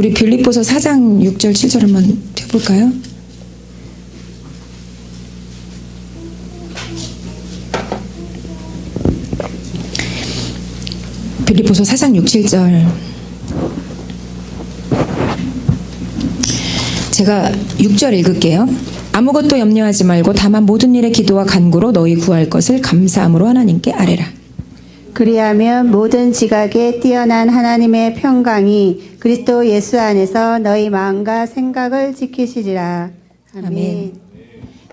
우리 빌립보서 4장 6절 7절 한번 해볼까요? 빌립보서 4장 6, 7절. 제가 6절 읽을게요. 아무것도 염려하지 말고 다만 모든 일에 기도와 간구로 너희 구할 것을 감사함으로 하나님께 아뢰라. 그리하면 모든 지각에 뛰어난 하나님의 평강이 그리스도 예수 안에서 너희 마음과 생각을 지키시리라. 아멘. 아멘.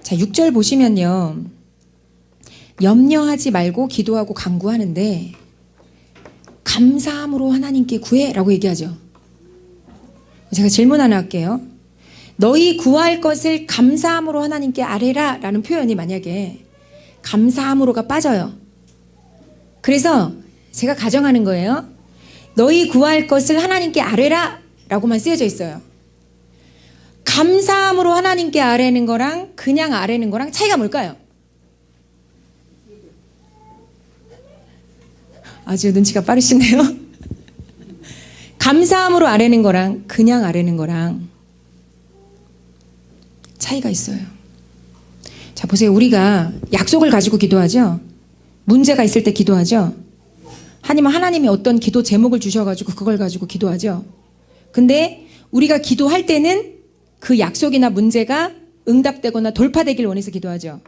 자, 6절 보시면요, 염려하지 말고 기도하고 간구하는데 감사함으로 하나님께 구해라고 얘기하죠. 제가 질문 하나 할게요. 너희 구할 것을 감사함으로 하나님께 아뢰라 라는 표현이 만약에 감사함으로가 빠져요. 그래서 제가 가정하는 거예요. 너희 구할 것을 하나님께 아뢰라 라고만 쓰여져 있어요. 감사함으로 하나님께 아뢰는 거랑 그냥 아뢰는 거랑 차이가 뭘까요? 아주 눈치가 빠르시네요. 감사함으로 아뢰는 거랑 그냥 아뢰는 거랑 차이가 있어요. 자, 보세요. 우리가 약속을 가지고 기도하죠. 문제가 있을 때 기도하죠. 아니면 하나님이 어떤 기도 제목을 주셔가지고 그걸 가지고 기도하죠. 근데 우리가 기도할 때는 그 약속이나 문제가 응답되거나 돌파되길 원해서 기도하죠.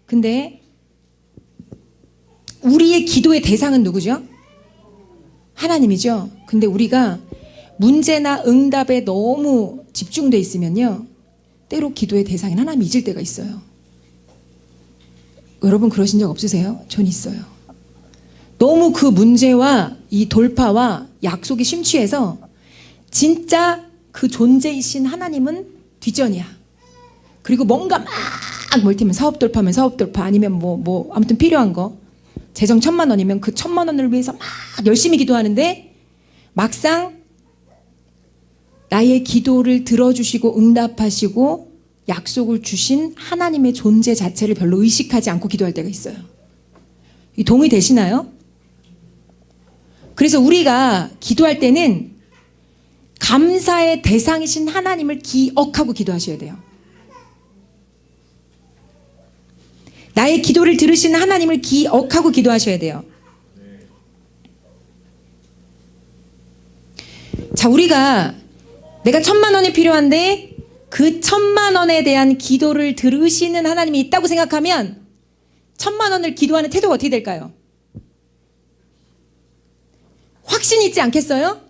근데 우리의 기도의 대상은 누구죠? 하나님이죠. 근데 우리가 문제나 응답에 너무 집중돼 있으면요, 때로 기도의 대상인 하나님 잊을 때가 있어요. 여러분 그러신 적 없으세요? 전 있어요. 너무 그 문제와 이 돌파와 약속이 심취해서 진짜 그 존재이신 하나님은 뒷전이야. 그리고 뭔가 막 멀티면 사업 돌파면 사업 돌파, 아니면 뭐 아무튼 필요한 거, 재정 1,000만 원이면 그 1,000만 원을 위해서 막 열심히 기도하는데 막상 나의 기도를 들어주시고 응답하시고 약속을 주신 하나님의 존재 자체를 별로 의식하지 않고 기도할 때가 있어요. 이 동의되시나요? 그래서 우리가 기도할 때는 감사의 대상이신 하나님을 기억하고 기도하셔야 돼요. 나의 기도를 들으시는 하나님을 기억하고 기도하셔야 돼요. 자, 우리가 내가 1,000만 원이 필요한데 그 1,000만 원에 대한 기도를 들으시는 하나님이 있다고 생각하면 1,000만 원을 기도하는 태도가 어떻게 될까요? 확신 있지 않겠어요?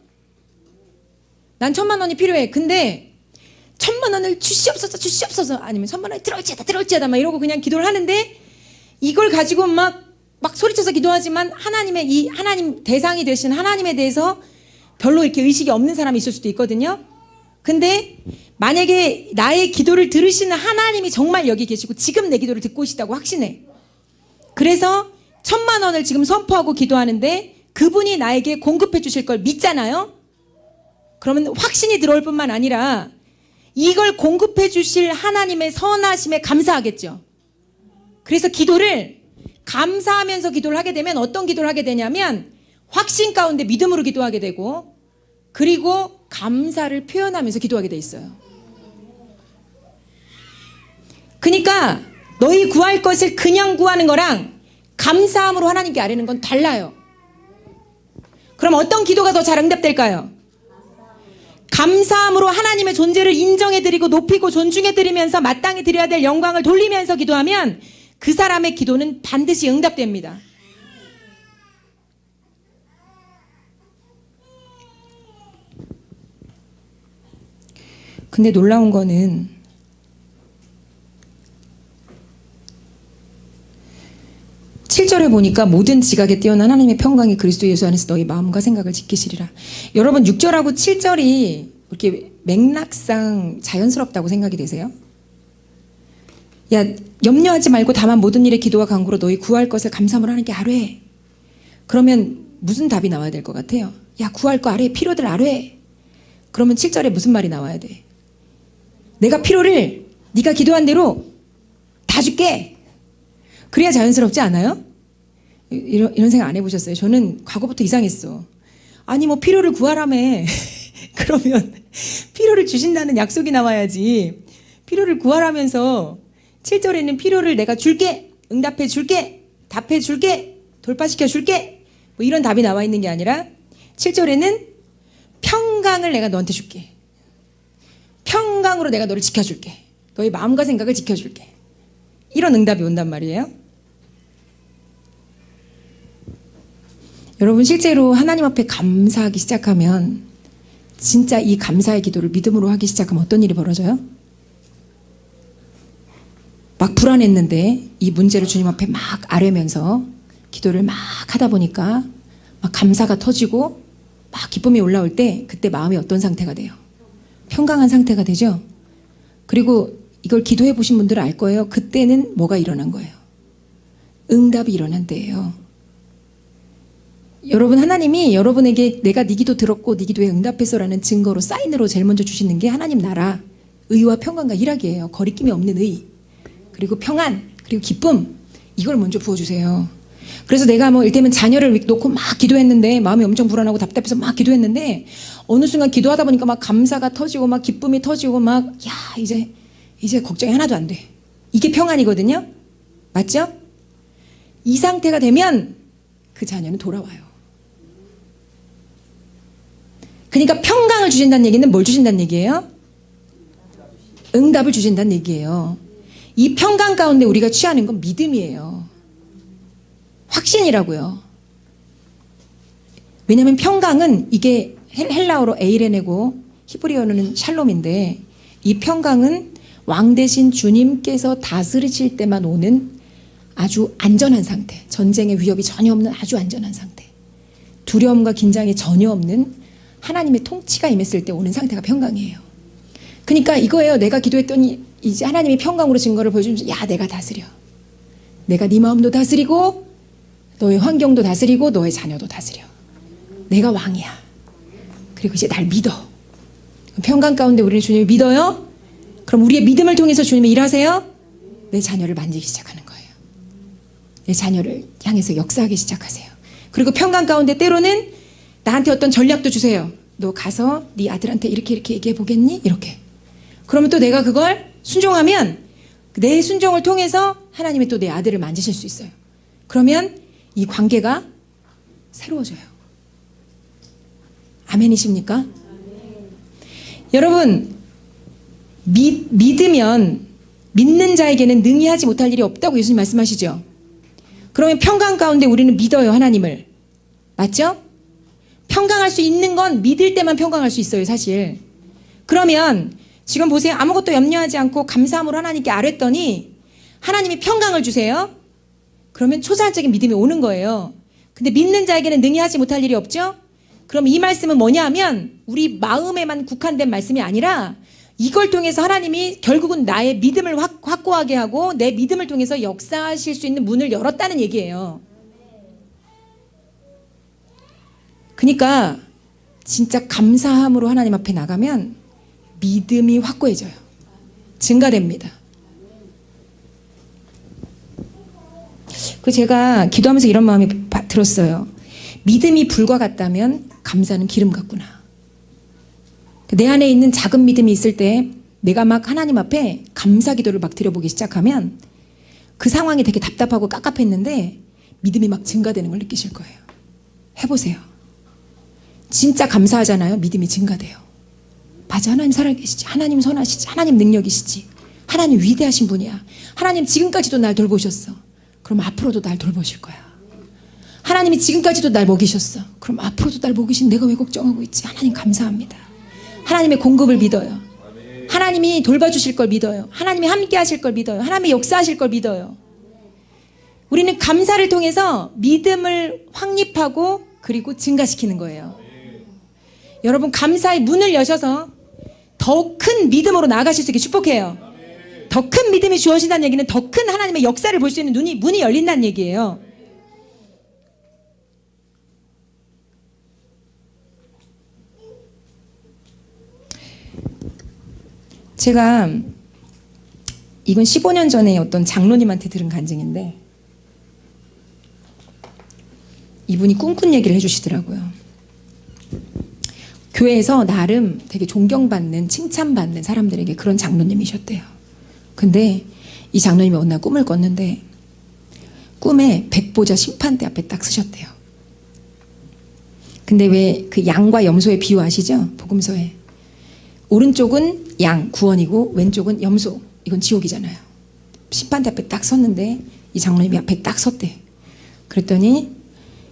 난 1,000만 원이 필요해. 근데 1,000만 원을 주시옵소서, 아니면 1,000만 원이 들어올지어다 막 이러고 그냥 기도를 하는데, 이걸 가지고 막 소리쳐서 기도하지만 하나님 대상이 되신 하나님에 대해서 별로 이렇게 의식이 없는 사람이 있을 수도 있거든요. 근데 만약에 나의 기도를 들으시는 하나님이 정말 여기 계시고 지금 내 기도를 듣고 계시다고 확신해. 그래서 1,000만 원을 지금 선포하고 기도하는데 그분이 나에게 공급해 주실 걸 믿잖아요. 그러면 확신이 들어올 뿐만 아니라 이걸 공급해 주실 하나님의 선하심에 감사하겠죠. 그래서 기도를 감사하면서 기도를 하게 되면 어떤 기도를 하게 되냐면 확신 가운데 믿음으로 기도하게 되고, 그리고 감사를 표현하면서 기도하게 돼 있어요. 그러니까 너희 구할 것을 그냥 구하는 거랑 감사함으로 하나님께 아뢰는 건 달라요. 그럼 어떤 기도가 더 잘 응답될까요? 감사함으로 하나님의 존재를 인정해드리고 높이고 존중해드리면서 마땅히 드려야 될 영광을 돌리면서 기도하면 그 사람의 기도는 반드시 응답됩니다. 근데 놀라운 거는 7절에 보니까 모든 지각에 뛰어난 하나님의 평강이 그리스도 예수 안에서 너희 마음과 생각을 지키시리라. 여러분 6절하고 7절이 이렇게 맥락상 자연스럽다고 생각이 되세요? 야, 염려하지 말고 다만 모든 일에 기도와 간구로 너희 구할 것을 감사함으로 하나님께 아뢰. 그러면 무슨 답이 나와야 될 것 같아요? 야, 구할 거 아뢰, 필요들 아뢰. 그러면 7절에 무슨 말이 나와야 돼? 내가 필요를 네가 기도한 대로 다 줄게. 그래야 자연스럽지 않아요? 이런 생각 안 해보셨어요? 저는 과거부터 이상했어. 아니 뭐 필요를 구하라며. 그러면 필요를 주신다는 약속이 나와야지. 필요를 구하라면서 7절에는 필요를 내가 줄게, 응답해 줄게, 답해 줄게, 돌파시켜 줄게, 뭐 이런 답이 나와 있는 게 아니라 7절에는 평강을 내가 너한테 줄게. 평강으로 내가 너를 지켜줄게. 너의 마음과 생각을 지켜줄게. 이런 응답이 온단 말이에요. 여러분 실제로 하나님 앞에 감사하기 시작하면, 진짜 이 감사의 기도를 믿음으로 하기 시작하면 어떤 일이 벌어져요? 막 불안했는데 이 문제를 주님 앞에 막 아뢰면서 기도를 막 하다 보니까 막 감사가 터지고 막 기쁨이 올라올 때, 그때 마음이 어떤 상태가 돼요? 평강한 상태가 되죠. 그리고 이걸 기도해 보신 분들은 알 거예요. 그때는 뭐가 일어난 거예요? 응답이 일어난 때예요. 여러분, 하나님이 여러분에게 내가 네 기도 들었고 네 기도에 응답했어라는 증거로, 사인으로 제일 먼저 주시는 게 하나님 나라, 의와 평강과 일하기예요. 거리낌이 없는 의, 그리고 평안, 그리고 기쁨, 이걸 먼저 부어주세요. 그래서 내가 뭐 이를테면 자녀를 놓고 막 기도했는데 마음이 엄청 불안하고 답답해서 막 기도했는데 어느 순간 기도하다 보니까 막 감사가 터지고 막 기쁨이 터지고 막 야, 이제 걱정이 하나도 안 돼. 이게 평안이거든요. 맞죠? 이 상태가 되면 그 자녀는 돌아와요. 그러니까 평강을 주신다는 얘기는 뭘 주신다는 얘기예요? 응답을 주신다는 얘기예요. 이 평강 가운데 우리가 취하는 건 믿음이에요. 확신이라고요. 왜냐하면 평강은 이게 헬라어로 에이레네고 히브리어로는 샬롬인데, 이 평강은 왕 대신 주님께서 다스리실 때만 오는 아주 안전한 상태, 전쟁의 위협이 전혀 없는 아주 안전한 상태, 두려움과 긴장이 전혀 없는 하나님의 통치가 임했을 때 오는 상태가 평강이에요. 그러니까 이거예요. 내가 기도했더니 이제 하나님이 평강으로 증거를 보여주면서 야, 내가 다스려. 내가 네 마음도 다스리고 너의 환경도 다스리고 너의 자녀도 다스려. 내가 왕이야. 그리고 이제 날 믿어. 평강 가운데 우리는 주님을 믿어요? 그럼 우리의 믿음을 통해서 주님이 일하세요? 내 자녀를 만지기 시작하는 거예요. 내 자녀를 향해서 역사하기 시작하세요. 그리고 평강 가운데 때로는 나한테 어떤 전략도 주세요. 너 가서 네 아들한테 이렇게 얘기해 보겠니? 이렇게. 그러면 또 내가 그걸 순종하면 내 순종을 통해서 하나님이 또 내 아들을 만지실 수 있어요. 그러면 이 관계가 새로워져요. 아멘이십니까? 여러분, 믿으면 믿는 자에게는 능히 하지 못할 일이 없다고 예수님 말씀하시죠. 그러면 평강 가운데 우리는 믿어요, 하나님을. 맞죠? 평강할 수 있는 건 믿을 때만 평강할 수 있어요, 사실. 그러면 지금 보세요. 아무것도 염려하지 않고 감사함으로 하나님께 아뢰더니 하나님이 평강을 주세요. 그러면 초자연적인 믿음이 오는 거예요. 근데 믿는 자에게는 능히 하지 못할 일이 없죠? 그럼 이 말씀은 뭐냐 하면 우리 마음에만 국한된 말씀이 아니라 이걸 통해서 하나님이 결국은 나의 믿음을 확고하게 하고 내 믿음을 통해서 역사하실 수 있는 문을 열었다는 얘기예요. 그러니까 진짜 감사함으로 하나님 앞에 나가면 믿음이 확고해져요. 증가됩니다. 그 제가 기도하면서 이런 마음이 들었어요. 믿음이 불과 같다면 감사는 기름 같구나. 내 안에 있는 작은 믿음이 있을 때 내가 막 하나님 앞에 감사 기도를 막 드려보기 시작하면 그 상황이 되게 답답하고 깝깝했는데 믿음이 막 증가되는 걸 느끼실 거예요. 해보세요. 진짜 감사하잖아요. 믿음이 증가돼요. 맞아, 하나님 살아계시지. 하나님 선하시지. 하나님 능력이시지. 하나님 위대하신 분이야. 하나님 지금까지도 날 돌보셨어. 그럼 앞으로도 날 돌보실 거야. 하나님이 지금까지도 날 먹이셨어. 그럼 앞으로도 날 먹이신 내가 왜 걱정하고 있지? 하나님 감사합니다. 하나님의 공급을 믿어요. 하나님이 돌봐주실 걸 믿어요. 하나님이 함께 하실 걸 믿어요. 하나님이 역사하실 걸 믿어요. 우리는 감사를 통해서 믿음을 확립하고 그리고 증가시키는 거예요. 여러분, 감사의 문을 여셔서 더 큰 믿음으로 나아가실 수 있게 축복해요. 더 큰 믿음이 주어진다는 얘기는 더 큰 하나님의 역사를 볼 수 있는 문이 열린다는 얘기예요. 제가 이건 15년 전에 어떤 장로님한테 들은 간증인데 이분이 꿈꾼 얘기를 해주시더라고요. 교회에서 나름 되게 존경받는, 칭찬받는 사람들에게 그런 장로님이셨대요. 근데 이 장로님이 어느 날 꿈을 꿨는데 꿈에 백보자 심판대 앞에 딱 서셨대요. 근데 왜 그 양과 염소의 비유 아시죠? 복음서에. 오른쪽은 양, 구원이고 왼쪽은 염소, 이건 지옥이잖아요. 심판대 앞에 딱 섰는데 이 장로님이 앞에 딱 섰대. 그랬더니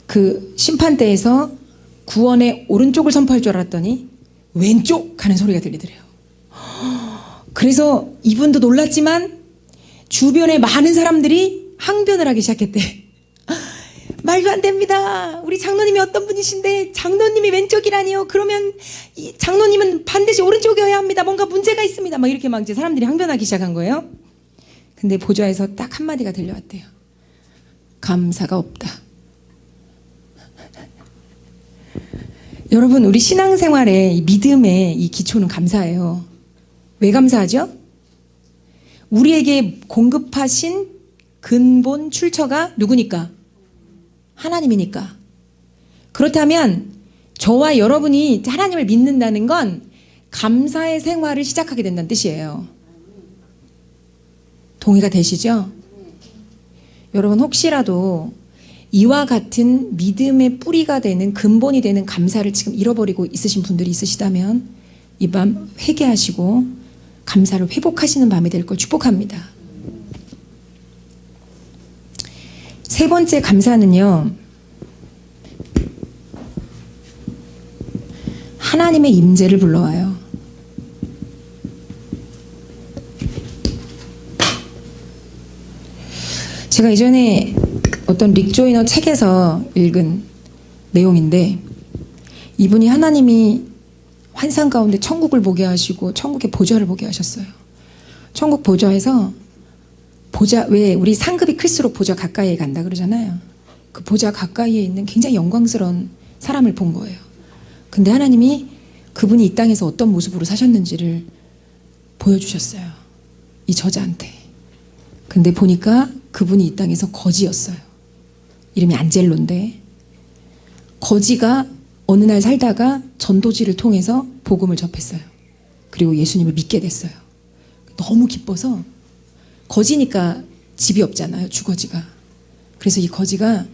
그 심판대에서 구원의 오른쪽을 선포할 줄 알았더니 왼쪽 하는 소리가 들리더래요. 그래서 이분도 놀랐지만 주변에 많은 사람들이 항변을 하기 시작했대. 말도 안 됩니다. 우리 장로님이 어떤 분이신데 장로님이 왼쪽이라니요. 그러면 이 장로님은 반드시 오른쪽이어야 합니다. 뭔가 문제가 있습니다. 막 이렇게 막 이제 사람들이 항변하기 시작한 거예요. 근데 보좌에서 딱 한마디가 들려왔대요. 감사가 없다. 여러분, 우리 신앙생활의 이 믿음의 이 기초는 감사예요. 왜 감사하죠? 우리에게 공급하신 근본 출처가 누구니까? 하나님이니까. 그렇다면 저와 여러분이 하나님을 믿는다는 건 감사의 생활을 시작하게 된다는 뜻이에요. 동의가 되시죠? 여러분, 혹시라도 이와 같은 믿음의 뿌리가 되는 근본이 되는 감사를 지금 잃어버리고 있으신 분들이 있으시다면 이 밤 회개하시고 감사를 회복하시는 밤이 될 걸 축복합니다. 세 번째 감사는요, 하나님의 임재를 불러와요. 제가 이전에 어떤 릭 조이너 책에서 읽은 내용인데, 이분이 하나님이 환상 가운데 천국을 보게 하시고 천국의 보좌를 보게 하셨어요. 천국 보좌에서 보좌, 왜 우리 상급이 클수록 보좌 가까이에 간다 그러잖아요. 그 보좌 가까이에 있는 굉장히 영광스러운 사람을 본 거예요. 근데 하나님이 그분이 이 땅에서 어떤 모습으로 사셨는지를 보여주셨어요. 이 저자한테. 근데 보니까 그분이 이 땅에서 거지였어요. 이름이 안젤로인데, 거지가 어느 날 살다가 전도지를 통해서 복음을 접했어요. 그리고 예수님을 믿게 됐어요. 너무 기뻐서, 거지니까 집이 없잖아요, 주거지가. 그래서 이 거지가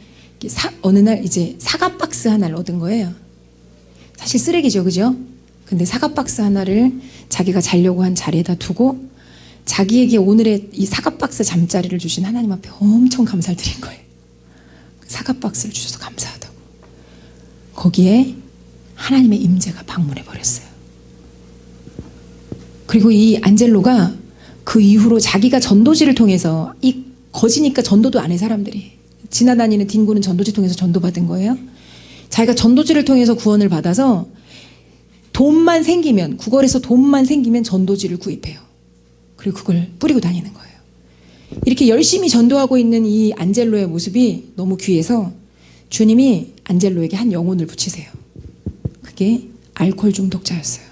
어느 날 이제 사과 박스 하나를 얻은 거예요. 사실 쓰레기죠, 그죠? 근데 사과 박스 하나를 자기가 자려고 한 자리에다 두고 자기에게 오늘의 이 사과 박스 잠자리를 주신 하나님 앞에 엄청 감사를 드린 거예요. 사과 박스를 주셔서 감사하다고. 거기에 하나님의 임재가 방문해 버렸어요. 그리고 이 안젤로가 그 이후로 자기가 전도지를 통해서, 이 거지니까 전도도 안 해 사람들이. 지나다니는 딩고는 전도지 통해서 전도받은 거예요. 자기가 전도지를 통해서 구원을 받아서 돈만 생기면, 구걸에서 돈만 생기면 전도지를 구입해요. 그리고 그걸 뿌리고 다니는 거예요. 이렇게 열심히 전도하고 있는 이 안젤로의 모습이 너무 귀해서 주님이 안젤로에게 한 영혼을 붙이세요. 그게 알코올 중독자였어요.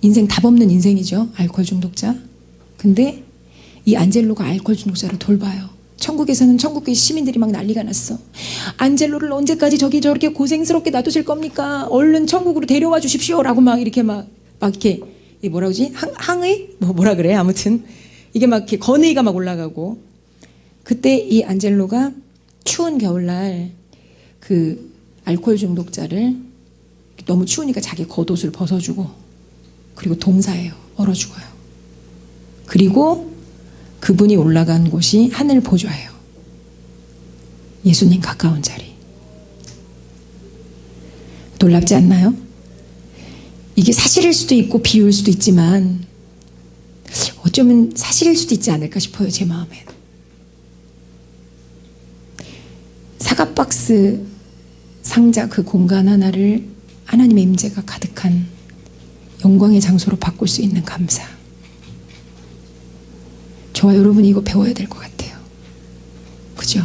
인생 답 없는 인생이죠, 알코올 중독자. 근데 이 안젤로가 알코올 중독자를 돌봐요. 천국에서는 천국의 시민들이 막 난리가 났어. 안젤로를 언제까지 저렇게 고생스럽게 놔두실 겁니까? 얼른 천국으로 데려와 주십시오. 라고 막 이렇게 막 이렇게, 뭐라 그러지? 항의? 뭐라 그래? 아무튼 이게 막 이렇게 건의가 막 올라가고. 그때 이 안젤로가 추운 겨울날 그 알코올 중독자를, 너무 추우니까 자기 겉옷을 벗어주고, 그리고 동사예요. 얼어 죽어요. 그리고 그분이 올라간 곳이 하늘 보좌예요. 예수님 가까운 자리. 놀랍지 않나요? 이게 사실일 수도 있고 비유일 수도 있지만 어쩌면 사실일 수도 있지 않을까 싶어요, 제 마음엔. 사과박스 상자 그 공간 하나를 하나님의 임재가 가득한 영광의 장소로 바꿀 수 있는 감사. 저와 여러분이 이거 배워야 될 것 같아요. 그죠?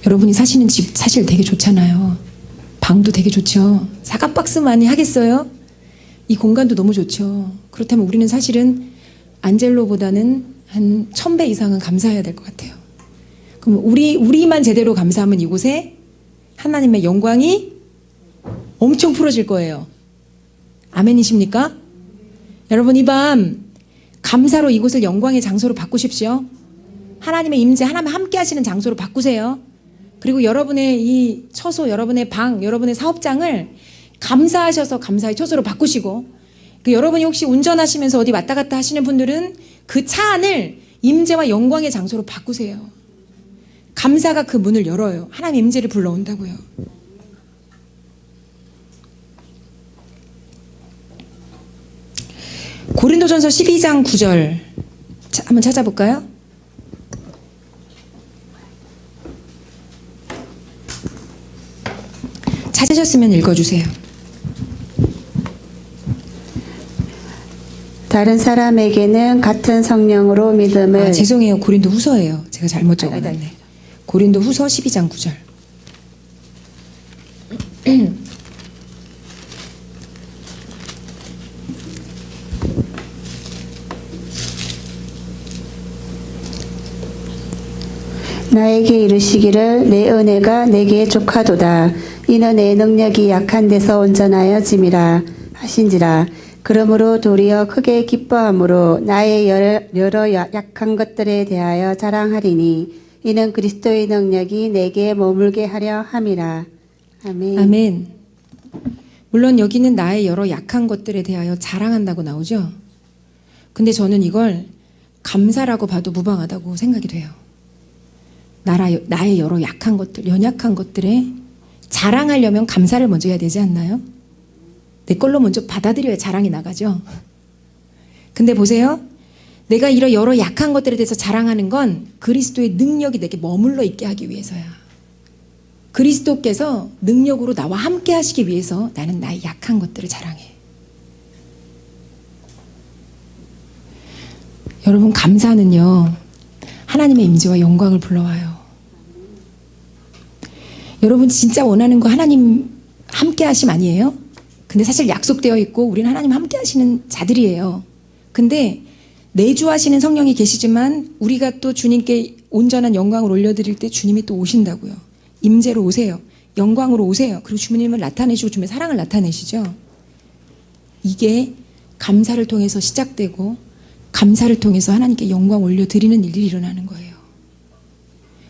여러분이 사시는 집 사실 되게 좋잖아요. 방도 되게 좋죠. 사과박스만이 하겠어요? 이 공간도 너무 좋죠. 그렇다면 우리는 사실은 안젤로보다는 한 1000배 이상은 감사해야 될 것 같아요. 그럼 우리만 제대로 감사하면 이곳에 하나님의 영광이 엄청 풀어질 거예요. 아멘이십니까? 여러분, 이 밤 감사로 이곳을 영광의 장소로 바꾸십시오. 하나님의 임재, 하나님 함께 하시는 장소로 바꾸세요. 그리고 여러분의 이 처소, 여러분의 방, 여러분의 사업장을 감사하셔서 감사의 처소로 바꾸시고, 그 여러분이 혹시 운전하시면서 어디 왔다 갔다 하시는 분들은 그 차 안을 임재와 영광의 장소로 바꾸세요. 감사가 그 문을 열어요. 하나님의 임재를 불러온다고요. 고린도전서 12장 9절 한번 찾아볼까요? 찾았으면 읽어주세요. 다른 사람에게는 같은 성령으로 믿음을 죄송해요. 고린도 후서예요. 제가 잘못 적어놨네. 고린도 후서 12장 9절. 나에게 이르시기를 내 은혜가 내게 족하도다. 이는 내 능력이 약한 데서 온전하여 짐이라 하신지라. 그러므로 도리어 크게 기뻐함으로 나의 여러 약한 것들에 대하여 자랑하리니 이는 그리스도의 능력이 내게 머물게 하려 함이라. 아멘. 아멘. 물론 여기는 나의 여러 약한 것들에 대하여 자랑한다고 나오죠. 근데 저는 이걸 감사라고 봐도 무방하다고 생각이 돼요. 나의 여러 약한 것들, 연약한 것들에 자랑하려면 감사를 먼저 해야 되지 않나요? 내 걸로 먼저 받아들여야 자랑이 나가죠. 근데 보세요. 내가 이런 여러 약한 것들에 대해서 자랑하는 건 그리스도의 능력이 내게 머물러 있게 하기 위해서야. 그리스도께서 능력으로 나와 함께 하시기 위해서 나는 나의 약한 것들을 자랑해. 여러분, 감사는요, 하나님의 임재와 영광을 불러와요. 여러분 진짜 원하는 거 하나님 함께 하심 아니에요? 근데 사실 약속되어 있고 우리는 하나님 함께 하시는 자들이에요. 근데 내주하시는 성령이 계시지만 우리가 또 주님께 온전한 영광을 올려드릴 때 주님이 또 오신다고요. 임재로 오세요. 영광으로 오세요. 그리고 주님을 나타내시고 주님의 사랑을 나타내시죠. 이게 감사를 통해서 시작되고 감사를 통해서 하나님께 영광 올려드리는 일이 일어나는 거예요.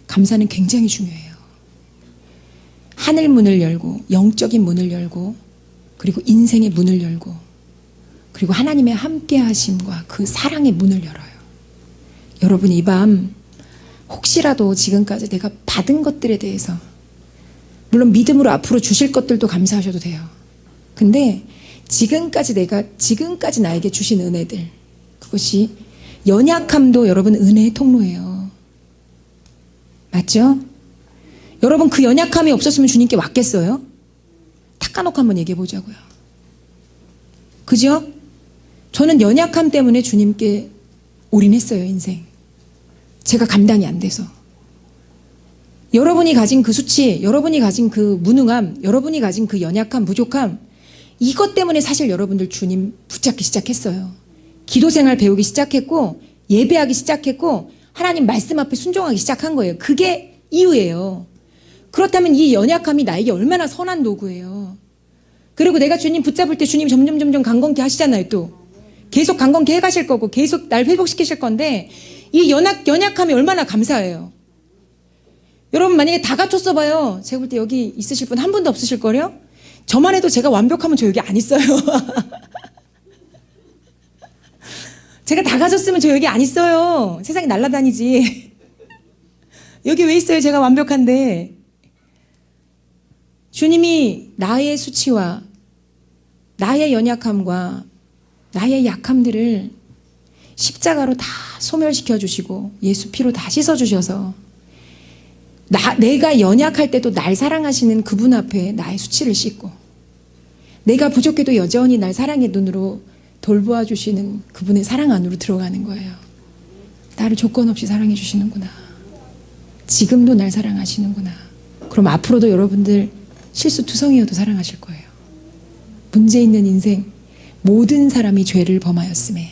감사는 굉장히 중요해요. 하늘 문을 열고 영적인 문을 열고 그리고 인생의 문을 열고 그리고 하나님의 함께 하심과 그 사랑의 문을 열어요. 여러분 이 밤 혹시라도 지금까지 내가 받은 것들에 대해서 물론 믿음으로 앞으로 주실 것들도 감사하셔도 돼요. 근데 지금까지 나에게 주신 은혜들 그것이 연약함도 여러분 은혜의 통로예요. 맞죠? 여러분 그 연약함이 없었으면 주님께 왔겠어요? 탁 까놓고 한번 얘기해 보자고요. 그죠? 저는 연약함 때문에 주님께 올인했어요. 인생. 제가 감당이 안 돼서. 여러분이 가진 그 수치, 여러분이 가진 그 무능함, 여러분이 가진 그 연약함, 부족함 이것 때문에 사실 여러분들 주님 붙잡기 시작했어요. 기도 생활 배우기 시작했고 예배하기 시작했고 하나님 말씀 앞에 순종하기 시작한 거예요. 그게 이유예요. 그렇다면 이 연약함이 나에게 얼마나 선한 도구예요. 그리고 내가 주님 붙잡을 때 주님이 점점 강건케 하시잖아요. 또 계속 강건케 해가실 거고 계속 날 회복시키실 건데 이 연약함이 얼마나 감사해요. 여러분 만약에 다 갖췄어 봐요. 제가 볼 때 여기 있으실 분 한 분도 없으실 거래요. 저만 해도 제가 완벽하면 저 여기 안 있어요. 제가 다 가졌으면 저 여기 안 있어요. 세상에 날아다니지. 여기 왜 있어요? 제가 완벽한데. 주님이 나의 수치와 나의 연약함과 나의 약함들을 십자가로 다 소멸시켜 주시고 예수 피로 다 씻어 주셔서 내가 연약할 때도 날 사랑하시는 그분 앞에 나의 수치를 씻고 내가 부족해도 여전히 날 사랑의 눈으로 돌보아 주시는 그분의 사랑 안으로 들어가는 거예요. 나를 조건 없이 사랑해 주시는구나. 지금도 날 사랑하시는구나. 그럼 앞으로도 여러분들 실수투성이어도 사랑하실 거예요. 문제 있는 인생 모든 사람이 죄를 범하였음에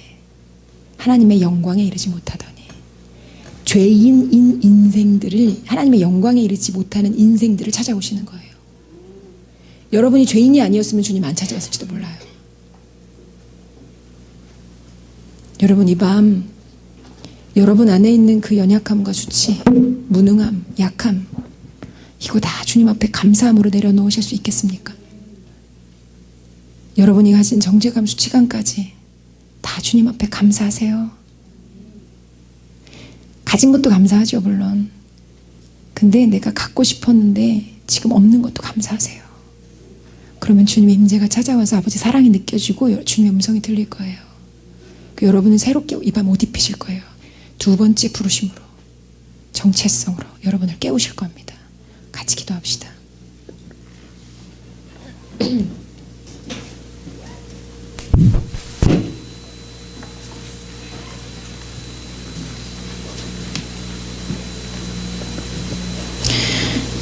하나님의 영광에 이르지 못하더니 죄인인 인생들을 하나님의 영광에 이르지 못하는 인생들을 찾아오시는 거예요. 여러분이 죄인이 아니었으면 주님 안 찾아왔을지도 몰라요. 여러분 이 밤 여러분 안에 있는 그 연약함과 수치, 무능함, 약함 이거 다 주님 앞에 감사함으로 내려놓으실 수 있겠습니까? 여러분이 가진 정죄감, 수치감까지 다 주님 앞에 감사하세요. 가진 것도 감사하죠 물론. 근데 내가 갖고 싶었는데 지금 없는 것도 감사하세요. 그러면 주님의 임재가 찾아와서 아버지 사랑이 느껴지고 주님의 음성이 들릴 거예요. 그 여러분은 새롭게 이 밤 옷 입히실 거예요. 두 번째 부르심으로 정체성으로 여러분을 깨우실 겁니다. 같이 기도합시다.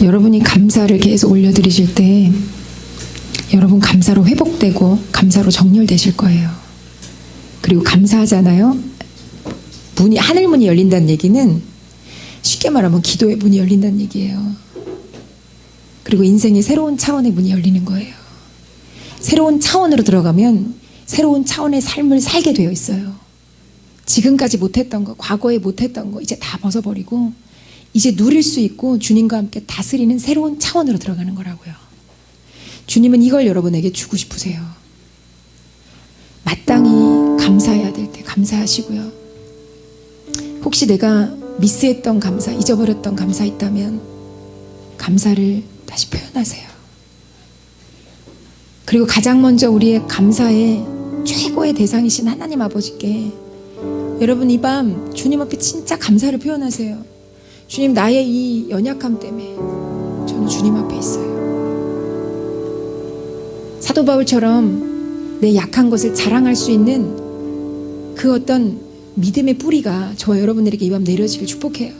여러분이 감사를 계속 올려드리실 때 여러분 감사로 회복되고 감사로 정렬되실 거예요. 그리고 감사하잖아요. 문이, 하늘 문이 열린다는 얘기는 쉽게 말하면 기도의 문이 열린다는 얘기예요. 그리고 인생의 새로운 차원의 문이 열리는 거예요. 새로운 차원으로 들어가면 새로운 차원의 삶을 살게 되어 있어요. 지금까지 못했던 거, 과거에 못했던 거 이제 다 벗어버리고 이제 누릴 수 있고 주님과 함께 다스리는 새로운 차원으로 들어가는 거라고요. 주님은 이걸 여러분에게 주고 싶으세요. 마땅히 감사해야 될 때 감사하시고요. 혹시 내가 미스했던 감사, 잊어버렸던 감사 있다면 감사를 다시 표현하세요. 그리고 가장 먼저 우리의 감사의 최고의 대상이신 하나님 아버지께 여러분 이 밤 주님 앞에 진짜 감사를 표현하세요. 주님, 나의 이 연약함 때문에 저는 주님 앞에 있어요. 사도 바울처럼 내 약한 것을 자랑할 수 있는 그 어떤 믿음의 뿌리가 저와 여러분들에게 이 밤 내려지길 축복해요.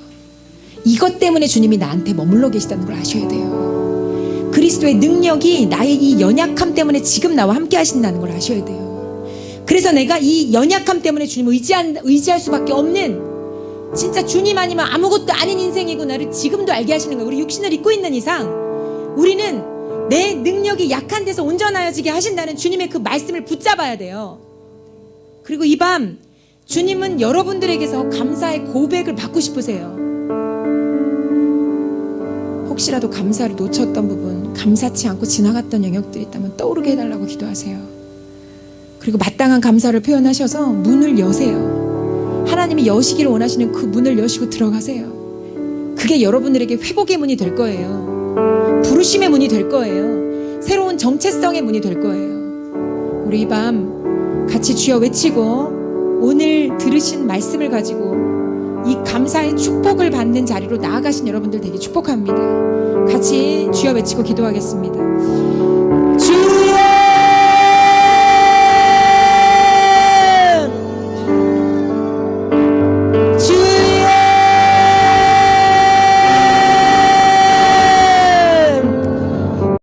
이것 때문에 주님이 나한테 머물러 계시다는 걸 아셔야 돼요. 그리스도의 능력이 나의 이 연약함 때문에 지금 나와 함께 하신다는 걸 아셔야 돼요. 그래서 내가 이 연약함 때문에 주님을 의지할 수밖에 없는, 진짜 주님 아니면 아무것도 아닌 인생이구나를 지금도 알게 하시는 거예요. 우리 육신을 입고 있는 이상 우리는 내 능력이 약한 데서 온전하여지게 하신다는 주님의 그 말씀을 붙잡아야 돼요. 그리고 이 밤 주님은 여러분들에게서 감사의 고백을 받고 싶으세요. 혹시라도 감사를 놓쳤던 부분, 감사치 않고 지나갔던 영역들이 있다면 떠오르게 해달라고 기도하세요. 그리고 마땅한 감사를 표현하셔서 문을 여세요. 하나님이 여시기를 원하시는 그 문을 여시고 들어가세요. 그게 여러분들에게 회복의 문이 될 거예요. 부르심의 문이 될 거예요. 새로운 정체성의 문이 될 거예요. 우리 이 밤 같이 주여 외치고 오늘 들으신 말씀을 가지고 이 감사의 축복을 받는 자리로 나아가신 여러분들 되게 축복합니다. 같이 주여 외치고 기도하겠습니다.